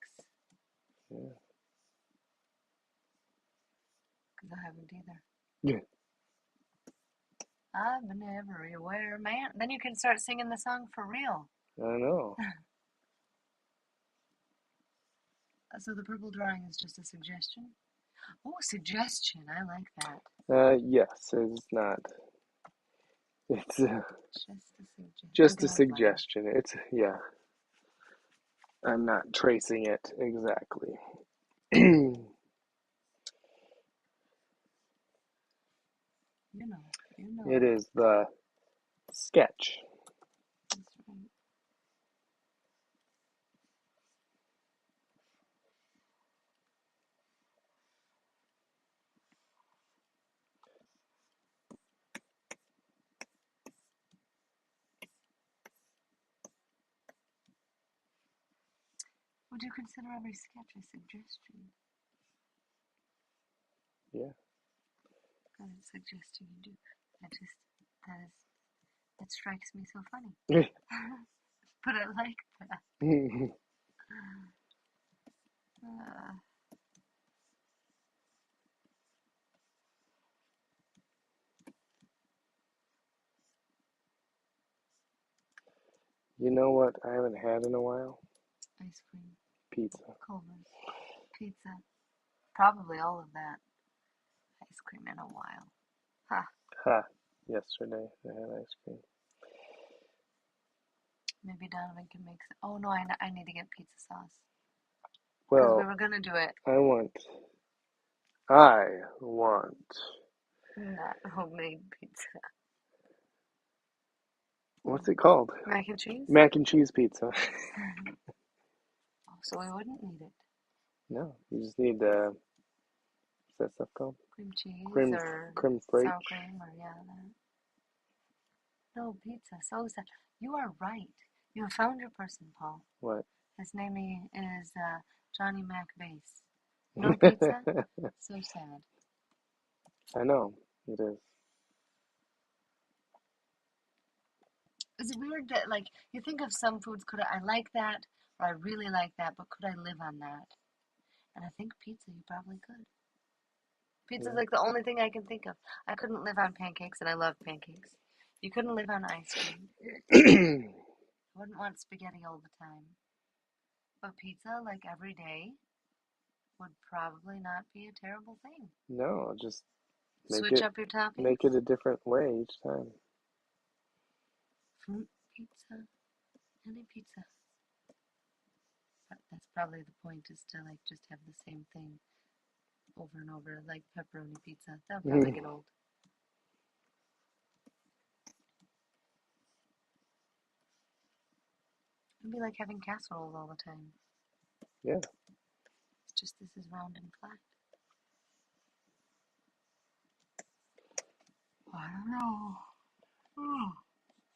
Yeah. Because I haven't either. Yeah. I've been everywhere, man. Then you can start singing the song for real. I know. So the purple drawing is just a suggestion? Oh, suggestion. I like that. Yes, it's not. It's just just a suggestion. It's, yeah. I'm not tracing it exactly. You know. It is the sketch. That's right. Would you consider every sketch a suggestion? Yeah. What suggestion you do? That strikes me so funny. But I like that. You know what I haven't had in a while? Ice cream. Pizza. Culver's. Pizza. Probably all of that. Ice cream in a while. Ha. Ha. Yesterday I had ice cream. Maybe Donovan can make some. Oh no, I need to get pizza sauce. Because we Well, were gonna do it. I want Not homemade pizza. what's it called? Mac and cheese? Mac and cheese pizza. Oh, so we wouldn't need it. No, you just need what's that stuff called? Cream cheese Creme or creme sour fraiche. cream or yeah, that. No, pizza. So sad. You are right. You have found your person, Paul. What? His name is Johnny Mac Base. No pizza? So sad. I know it is. Is it weird that, like, you think of some foods, could I like that, or I really like that, but could I live on that? And I think pizza, you probably could. Pizza's Yeah. like the only thing I can think of. I couldn't live on pancakes, and I love pancakes. You couldn't live on ice cream. I wouldn't want spaghetti all the time. But pizza, like every day, would probably not be a terrible thing. No, just Switch up your make toppings. it a different way each time. Fruit pizza, any pizza. But that's probably the point, is to like just have the same thing over and over, like pepperoni pizza. That would probably get old. It'd be like having casseroles all the time. Yeah. It's just this is round and flat. I don't know. Oh.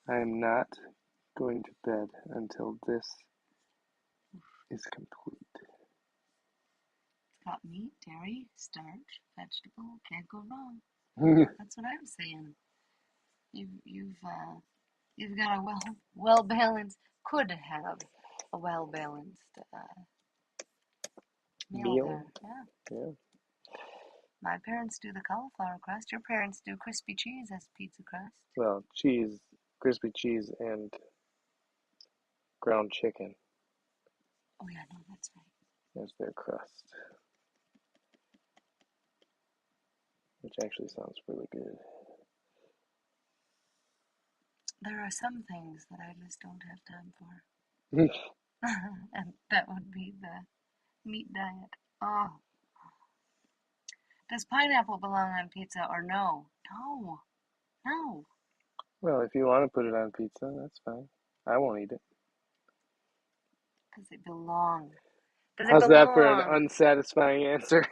I'm not going to bed until this is complete. It's got meat, dairy, starch, vegetable. Can't go wrong. That's what I'm saying. You've got a well balanced, could have a well balanced meal Meal. there. Yeah. Yeah. My parents do the cauliflower crust. Your parents do crispy cheese as pizza crust. Well, cheese, crispy cheese, and ground chicken Oh yeah, no, that's right. as their crust, which actually sounds really good. There are some things that I just don't have time for. And that would be the meat diet. Oh. Does pineapple belong on pizza or no? No. No. Well, if you want to put it on pizza, that's fine. I won't eat it. Does it belong? Does it How's that for an belong? unsatisfying answer?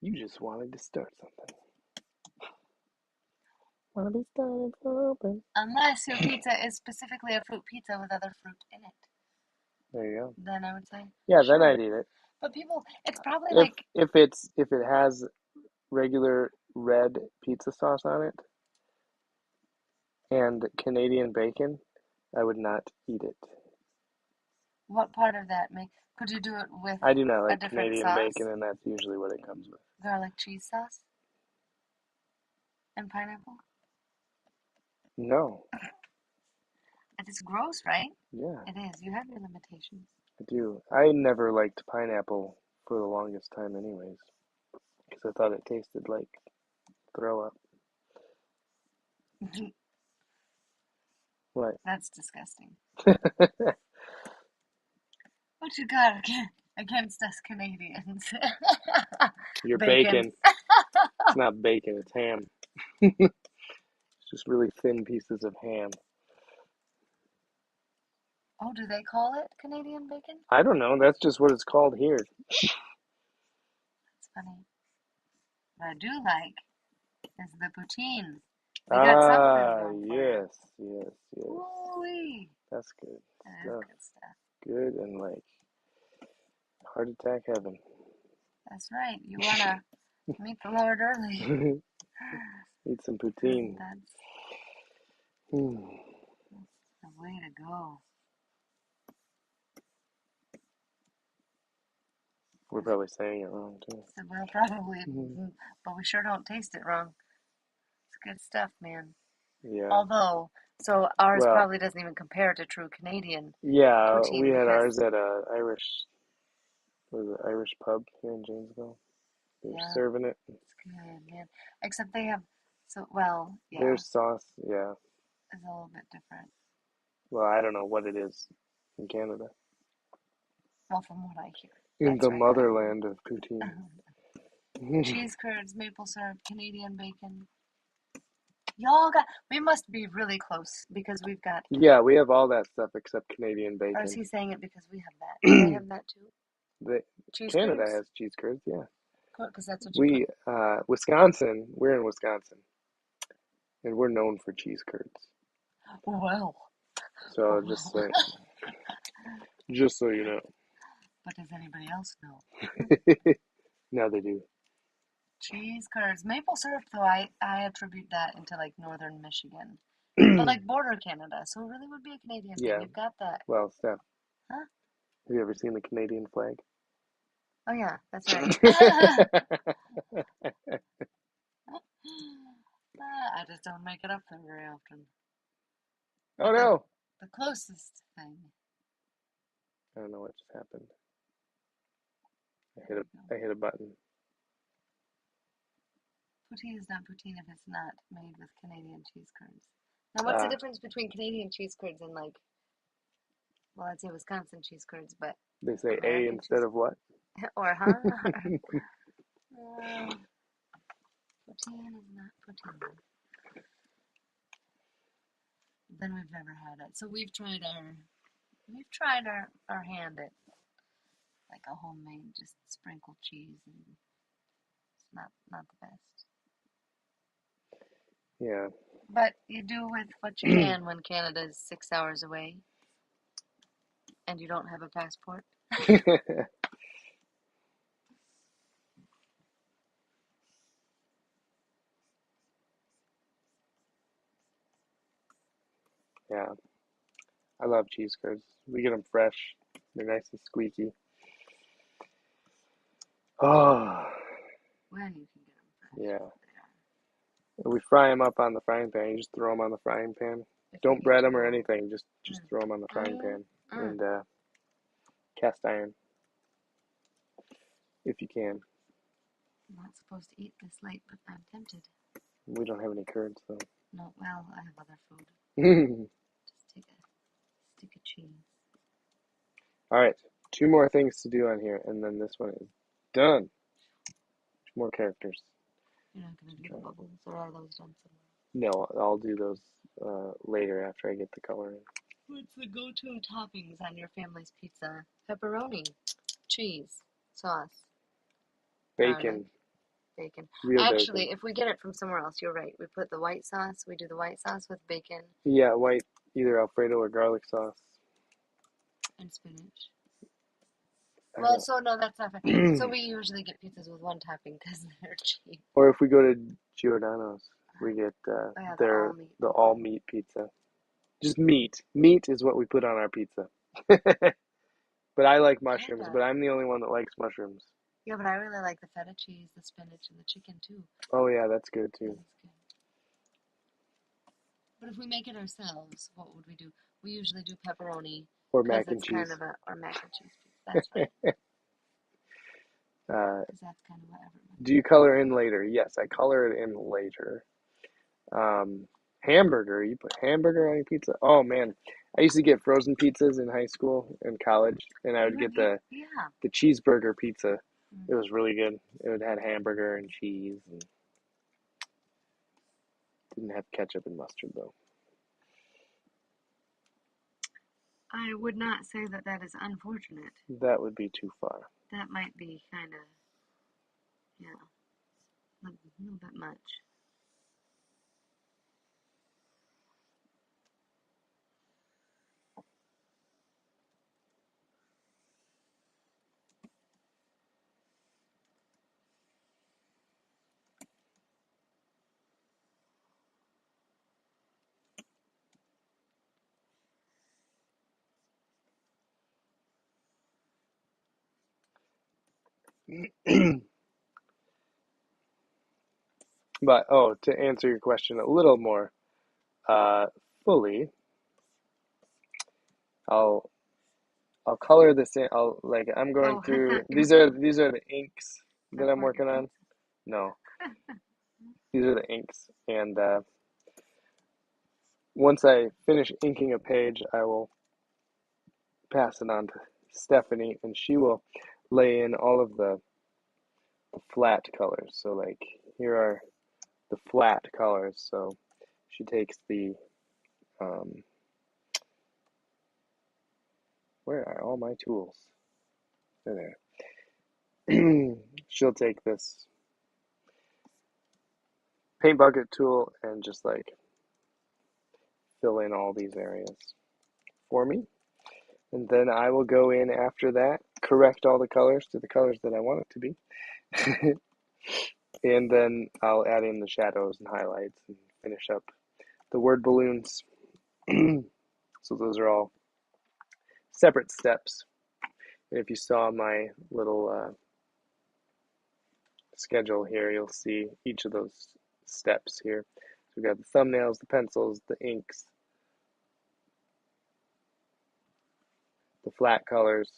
You just wanted to start something. Want to be started for open. Unless your pizza is specifically a fruit pizza with other fruit in it. There you go. Then I would say, Yeah, then sure. I'd eat it. But people, it's probably If like, if it has regular red pizza sauce on it and Canadian bacon, I would not eat it. what part of that make? Could you do it with I do not a like different Canadian sauce? bacon, and that's usually what it comes with. Garlic cheese sauce and pineapple? No. It's gross, right? Yeah, It is. You have your limitations. I do. I never liked pineapple for the longest time, anyways, because I thought it tasted like throw up. What? That's disgusting. What you got against us Canadians? Your Bacon. bacon. It's not bacon, it's ham. It's just really thin pieces of ham. Oh, do they call it Canadian bacon? I don't know. That's just what it's called here. That's funny. What I do like is the poutine. We got something Ah, going for you. yes, yes, yes. Ooh-wee. That's good That is stuff. good stuff. Good and like heart attack heaven. That's right. You wanna meet the Lord early. Eat some poutine. That's Hmm. the way to go. We're probably saying it wrong too. So we'll probably, Mhm. but we sure don't taste it wrong. It's good stuff, man. Yeah. Although, so ours Well, probably doesn't even compare to true Canadian yeah, we poutine had because ours at a Irish pub here in Janesville. You're Yeah, serving it. it's good, man. Except they have, so, well, yeah, There's sauce. Yeah. it's a little bit different. Well, I don't know what it is in Canada. Well, from what I hear. In That's the right, I don't motherland of poutine. know. Cheese curds, maple syrup, Canadian bacon. We must be really close because we've got, Yeah, we have all that stuff except Canadian or is bacon. he saying it because we have that? Do they have that too? the, Cheese Canada curds? has cheese curds, yeah. Because that's what you put. We, Wisconsin, we're in Wisconsin, and we're known for cheese curds. Well, So just so you know. but does anybody else know? Now they do. Cheese curds. Maple syrup, though, I attribute that into like northern Michigan. But like border Canada, so it really would be a Canadian thing. Yeah. You've got that. Well, Steph, Huh? have you ever seen the Canadian flag? Oh, yeah, that's right. I just don't make it up there very often. Oh But no! the closest thing. I don't know what just happened. There we go. I hit a button. Poutine is not poutine if it's not made with Canadian cheese curds. Now, what's the difference between Canadian cheese curds and like, well, I'd say Wisconsin cheese curds, but They say A American instead cheese of what? or huh? Poutine is not poutine. Then we've never had it. So we've tried our hand at like a homemade just sprinkled cheese, and it's not the best. Yeah. But you do with what you can when Canada is 6 hours away and you don't have a passport. Yeah. I love cheese curds. We get them fresh. They're nice and squeaky. Oh, When you can get them fresh, yeah. they are. We fry them up on the frying pan. You just throw them on the frying pan. If they Don't get bread too them or old. anything. Just Mm. throw them on the frying Mm. pan Mm. and cast iron if you can. I'm not supposed to eat this late, but I'm tempted. We don't have any curds though. No, well, I have other food. Just take a stick of cheese. All right, 2 more things to do on here, and then this one is done. 2 more characters. You're not going to do the bubbles, or are those done somewhere? No, I'll do those later after I get the color in. What's the go-to toppings on your family's pizza? Pepperoni, cheese, sauce, garlic, Bacon, bacon. real bacon. Actually, if we get it from somewhere else, you're right. We put the white sauce. We do the white sauce with bacon Yeah, white, either Alfredo or garlic sauce. and spinach. I Well, don't. so no, that's not fair. So we usually get pizzas with one topping because they're cheap. Or if we go to Giordano's, we get Oh yeah, the their all meat the pizza. all meat pizza. Just meat. Meat is what we put on our pizza. But I like mushrooms, Kinda. but I'm the only one that likes mushrooms. Yeah, but I really like the feta cheese, the spinach, and the chicken too. Oh yeah, that's good That too. is good. But if we make it ourselves, what would we do? We usually do pepperoni Or because mac and it's kind cheese. of or mac and cheese pizza. That's right. Uh, Because that's kind of what everybody do you color in later? Yes, I color it in later. Um, Hamburger. You put hamburger on your pizza? Oh man, I used to get frozen pizzas in high school and college, and I would get Yeah. the cheeseburger pizza. Mm. It was really good. It would have hamburger and cheese, and didn't have ketchup and mustard though. I would not say that that is unfortunate. That would be too far. That might be kind of, yeah, a little bit much. But to answer your question a little more uh, fully, I'll I'll color this in. I'm going Oh, I through. thought you were These are the inks that I'm working on. No, these are the inks. And once I finish inking a page, I will pass it on to Stephanie, and she will lay in all of the flat colors. So like here are the flat colors. So she takes the where are all my tools? They're there. She'll take this paint bucket tool and just like fill in all these areas for me. And then I will go in after that, correct all the colors to the colors that I want it to be. And then I'll add in the shadows and highlights and finish up the word balloons. So those are all separate steps. And if you saw my little schedule here, you'll see each of those steps here. So we've got the thumbnails, the pencils, the inks, the flat colors.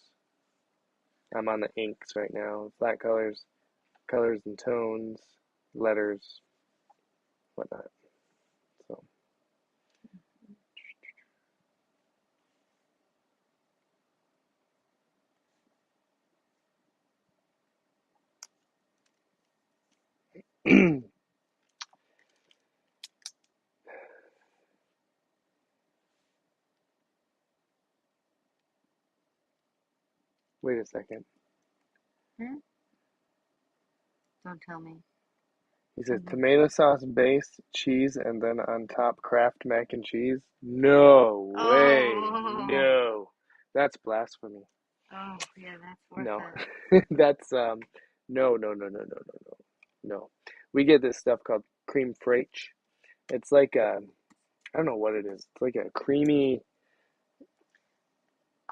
I'm on the inks right now. Flat colors, colors and tones, letters, whatnot. So wait a second. Don't tell me. He says tomato sauce base, cheese, and then on top Kraft mac and cheese. No way. Oh. No. That's blasphemy. Oh, yeah, that's worth No. it. That's no. No. We get this stuff called cream fraiche. It's like I don't know what it is. It's like a creamy,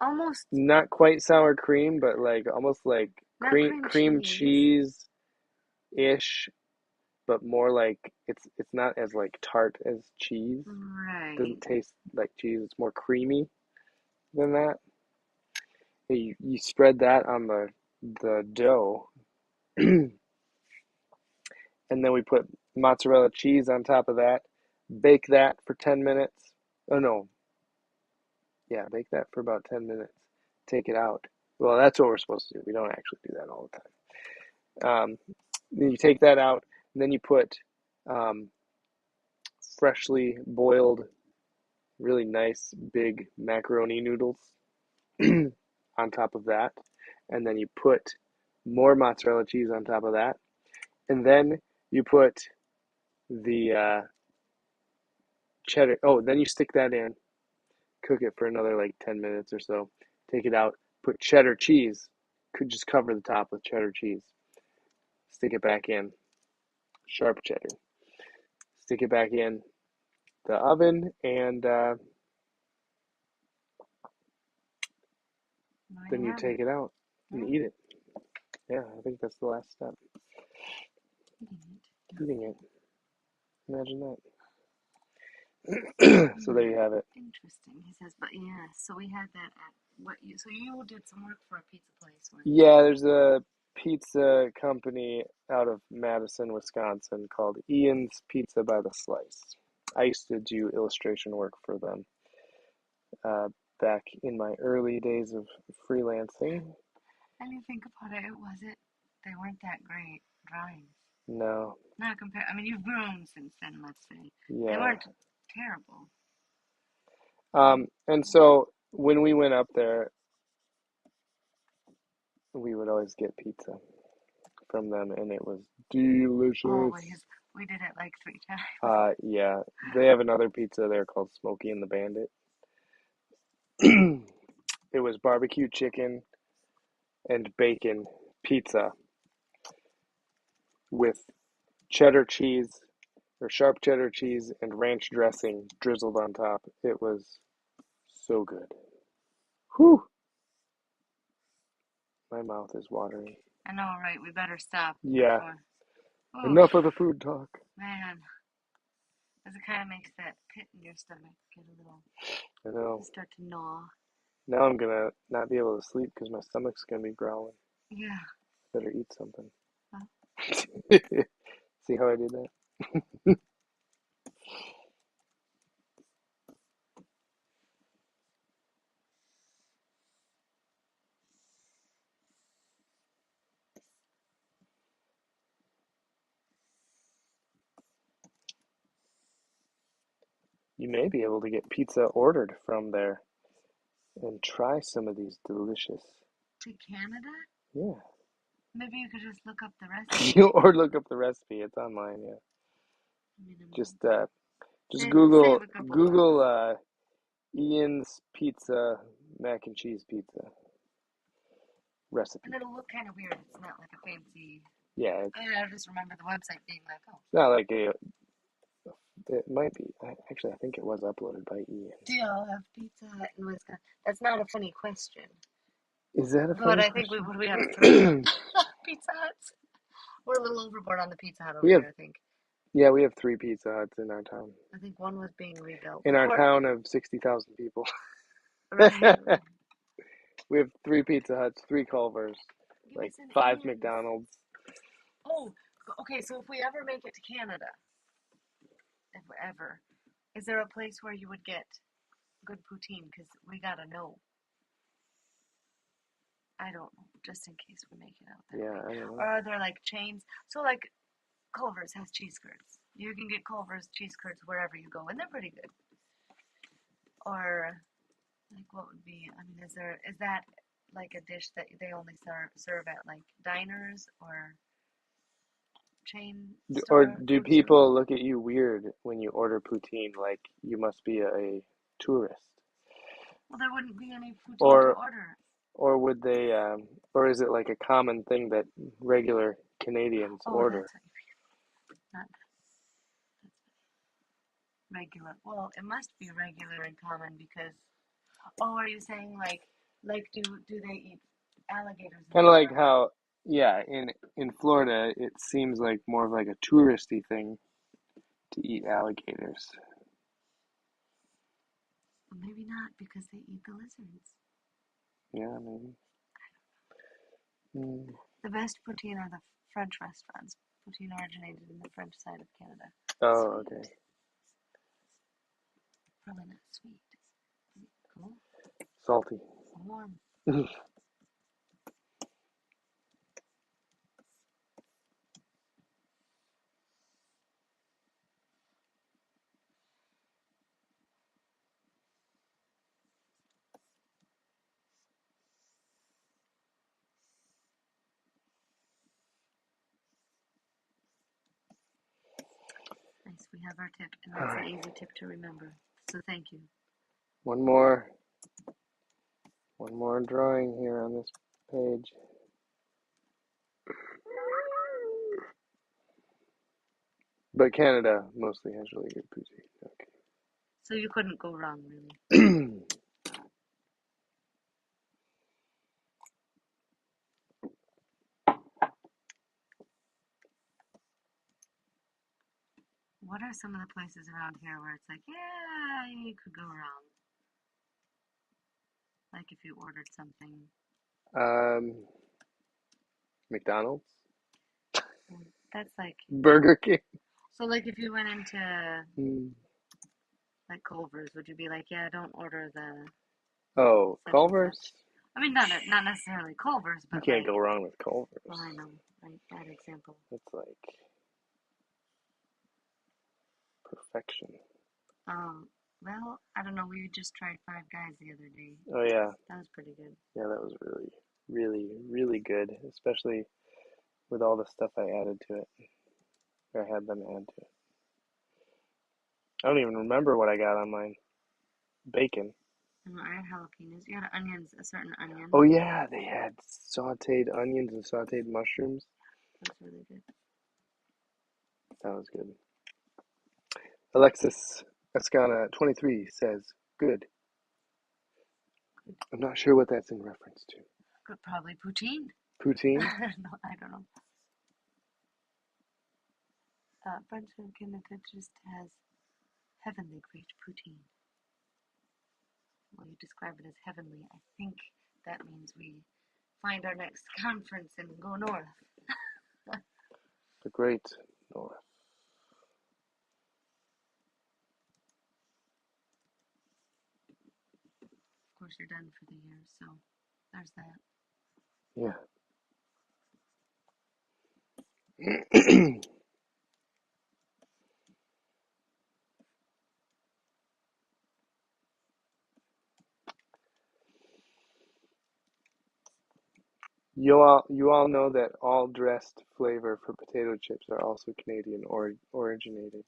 Almost not quite sour cream, but like almost like not cream cheese ish, but more like it's not as like tart as cheese. Right. It doesn't taste like cheese. It's more creamy than that. You spread that on the dough, and then we put mozzarella cheese on top of that. Bake that for 10 minutes. Oh no. Yeah, bake that for about 10 minutes. Take it out. Well, that's what we're supposed to do. We don't actually do that all the time. Then you take that out, and then you put um, freshly boiled, really nice big macaroni noodles on top of that. And then you put more mozzarella cheese on top of that. And then you put the cheddar. Oh, then you stick that in, cook it for another like 10 minutes or so. Take it out, put cheddar cheese. Could just cover the top with cheddar cheese. Stick it back in, sharp cheddar. Stick it back in the oven, and then you take it out and eat it. Yeah, I think that's the last step. Eating it. Imagine that. So there you have it. Interesting. He says, but yeah, so we had that at so you did some work for a pizza place. Yeah, there's a pizza company out of Madison, Wisconsin called Ian's Pizza by the Slice. I used to do illustration work for them back in my early days of freelancing. And you think about it, they weren't that great drawings. No. Not compared. I mean, you've grown since then, let's say. Yeah. They weren't terrible. And so when we went up there, we would always get pizza from them, and it was delicious. Oh, we did it like 3 times. Yeah, they have another pizza there called Smokey and the Bandit. It was barbecue chicken and bacon pizza with cheddar cheese or sharp cheddar cheese and ranch dressing drizzled on top. It was so good. Whew. My mouth is watering. I know, right? We better stop. Yeah. Enough of the food talk. Man, because it kind of makes that pit in your stomach get a little. I know. Start to gnaw. Now I'm gonna not be able to sleep because my stomach's gonna be growling. Yeah. Better eat something. See how I did that? You may be able to get pizza ordered from there and try some of these delicious. To Canada? Yeah. Maybe you could just look up the recipe. Or look up the recipe. It's online. Yeah. I mean, Just save Google a couple Google bucks. Ian's Pizza mac and cheese pizza recipe. And it'll look kind of weird. It's not like a fancy. Yeah, I just remember the website being like, oh. it's not like a. It might be. Actually, I think it was uploaded by Ian. Do y'all have Pizza Hut in Wisconsin? That's not a funny question. Is that a But funny I think question? we have 3 Pizza Huts. We're a little overboard on the Pizza Hut over We have, here, I think. yeah, we have 3 Pizza Huts in our town. I think one was being rebuilt. In our town of 60,000 people. Right. We have 3 Pizza Huts, 3 Culvers, Give me like some 5 Ian's. McDonald's. Oh, okay, so if we ever make it to Canada, if ever, is there a place where you would get good poutine? Because we gotta know. I don't know, just in case we make it out that Yeah, way. I don't know. Or are there like chains? So like Culver's has cheese curds. You can get Culver's cheese curds wherever you go, and they're pretty good. Or like what would be? I mean, is that like a dish that they only serve at like diners or chain Or store do food stores? people look at you weird when you order poutine, like you must be a tourist? Well, there wouldn't be any poutine to Or order. or would they or is it like a common thing that regular Canadians Oh, order? that's what you mean. Not regular. Well, it must be regular and common because. Oh, are you saying like do they eat alligators in Kind of like Florida? how, yeah, in Florida, it seems like more of like a touristy thing to eat alligators. Well, maybe not because they eat the lizards. Yeah, maybe. Mm. The best poutine are the French restaurants. Poutine originated in the French side of Canada. Oh, Sweet. okay. Probably not sweet. Cool. Salty. Warm. Nice. We have our tip, and All that's an right. easy tip to remember. So thank you. One more. One more drawing here on this page. But Canada mostly has really good poutine. So you couldn't go wrong, really. Okay. What are some of the places around here where it's like, yeah, you could go wrong? Like if you ordered something. Um, McDonald's, That's like, Burger King. so like if you went into Mm. like Culver's, would you be like, yeah, don't order the Oh, such and such? Culver's. I mean, not necessarily Culver's, You but can't like, go wrong with Culver's. well, I know, right? Bad example. It's like perfection. Well, I don't know. We just tried Five Guys the other day. Oh yeah, That was pretty good. yeah, that was really, really, really good, especially with all the stuff I added to it, or had them add to it. I don't even remember what I got on mine. Bacon. I had jalapenos. You had onions, a certain onion. Oh yeah, they had sautéed onions and sautéed mushrooms. That was really good. That was good. Alexis Escana 23 says, good. Good. I'm not sure what that's in reference to. Good. Probably poutine. Poutine? No, I don't know. French and Canada just has heavenly great poutine. Well, you describe it as heavenly. I think that means we find our next conference and go north. The Great North. Of course, you're done for the year, so there's that. Yeah. You all know that all dressed flavor for potato chips are also Canadian originated.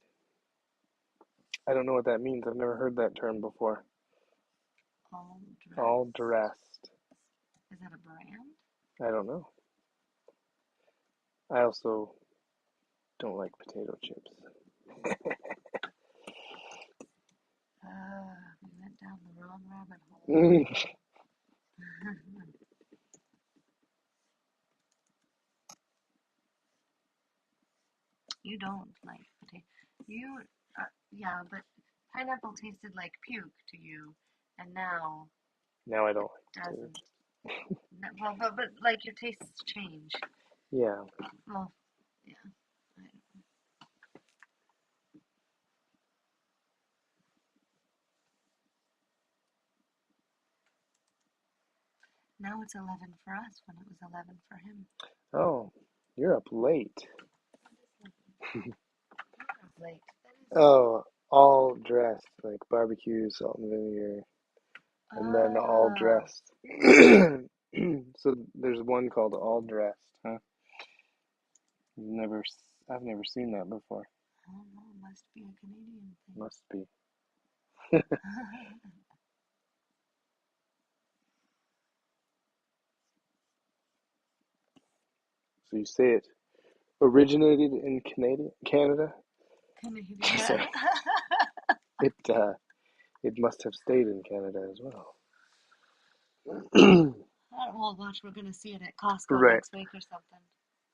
I don't know what that means. I've never heard that term before. All dressed. All dressed. Is that a brand? I don't know. I also don't like potato chips. We went down the wrong rabbit hole. You don't like potato. You, yeah, but pineapple tasted like puke to you, and now Now I don't like doesn't. Well, but like your tastes change. Yeah. Well, yeah. I don't know. Now it's 11 for us when it was 11 for him. Oh, you're up late. Late. Oh, all dressed like barbecue, salt and vinegar, and then all dressed. So there's one called all dressed, huh? I've never seen that before. I don't know. Must be a Canadian thing. Must be. So you say it originated in Canada? Sorry. It must have stayed in Canada as well. Well, watch, we're gonna see it at Costco Right. next week or something.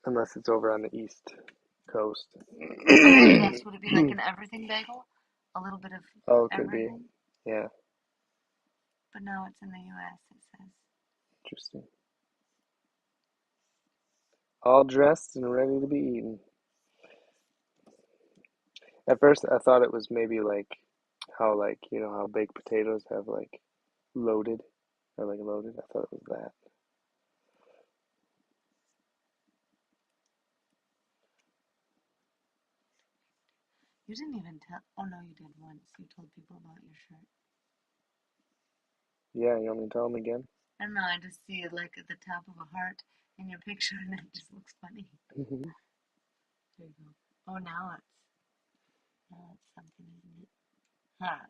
Unless it's over on the East Coast. I guess, would it be like an everything bagel? A little bit of Oh, it could be. everything? Yeah, But now it's in the US, it says. interesting. All dressed and ready to be eaten. At first, I thought it was maybe like how, like, you know, how baked potatoes have like loaded or like loaded. I thought it was that. You didn't even tell. Oh, no, you did once. You told people about your shirt. Yeah, you want me to tell them again? I don't know, I just see it like at the top of a heart in your picture and it just looks funny. There you go. Oh, now it's something, isn't it? Ha.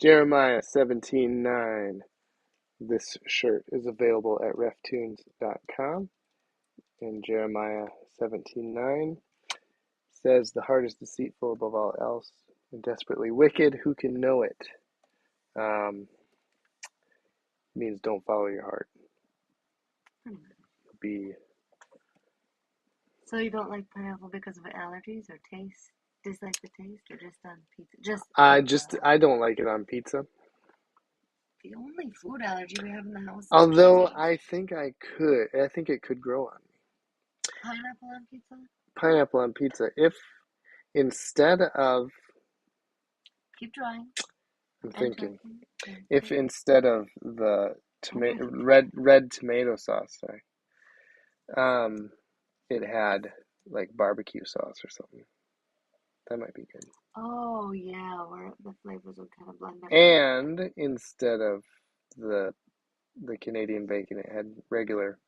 Jeremiah 17:9. This shirt is available at RefToons.com. And Jeremiah 17:9 says, "The heart is deceitful above all else and desperately wicked. Who can know it?" Um, means don't follow your heart. Be So you don't like pineapple because of allergies or taste? Dislike the taste or just on pizza? Just pizza. I don't like it on pizza. The only food allergy we have in the house is Although cheese. I think I think it could grow on me. Pineapple on pizza? Pineapple on pizza. If instead of, Keep trying I'm and thinking, checking and if thinking. instead of the red tomato sauce, sorry, um, it had like barbecue sauce or something. That might be good. Oh yeah, where the flavors would kind of blend everything. And instead of the Canadian bacon, it had regular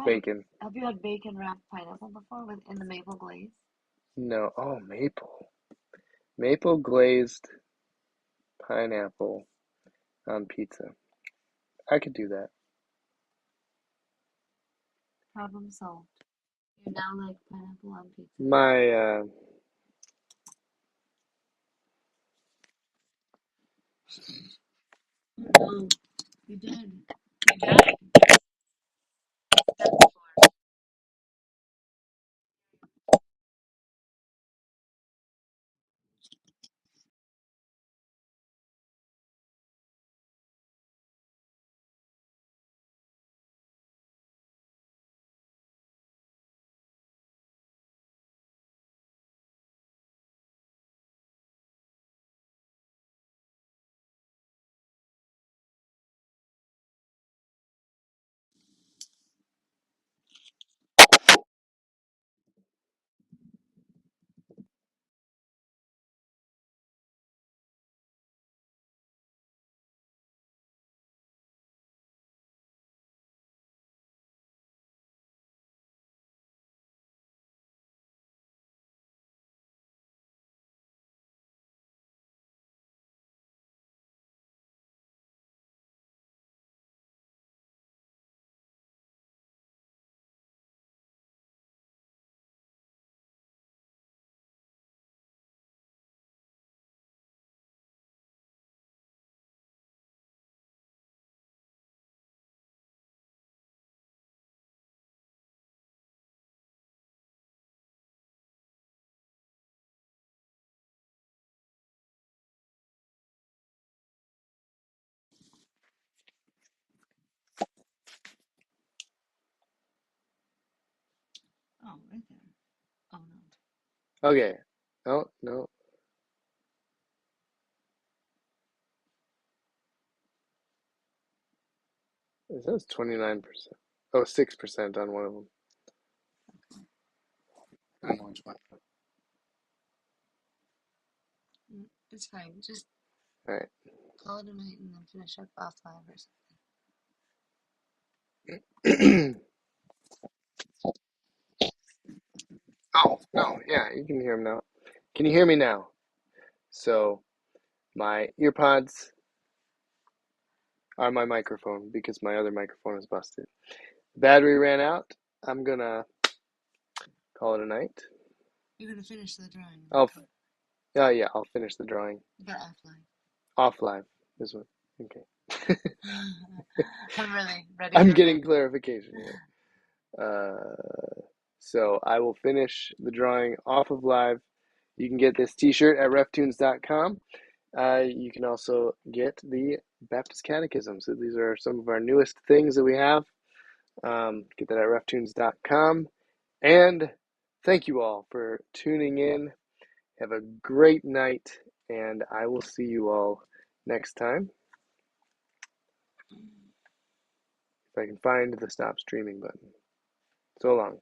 bacon. Have you had bacon wrapped pineapple before with in the maple glaze? No, oh, maple glazed pineapple on pizza. I could do that. Problem solved. You now like pineapple on pizza. My No, you did. You did. Okay. Oh, no. It says 29%. Oh, 6% on one of them. I don't know which one. It's fine. Just All right. call it a night and then finish up off live or Oh, no. Yeah, you can hear him now. Can you hear me now? So, my earpods are my microphone because my other microphone is busted. The battery ran out. I'm gonna call it a night. you're gonna finish the drawing. I'll, yeah, I'll finish the drawing But offline. off live. This one. Okay. I'm really ready I'm for getting bed. clarification here. So I will finish the drawing off of live. You can get this t-shirt at reftoons.com. You can also get the Baptist Catechism. So these are some of our newest things that we have. Get that at reftoons.com. And thank you all for tuning in. Have a great night, and I will see you all next time. If I can find the stop streaming button. So long.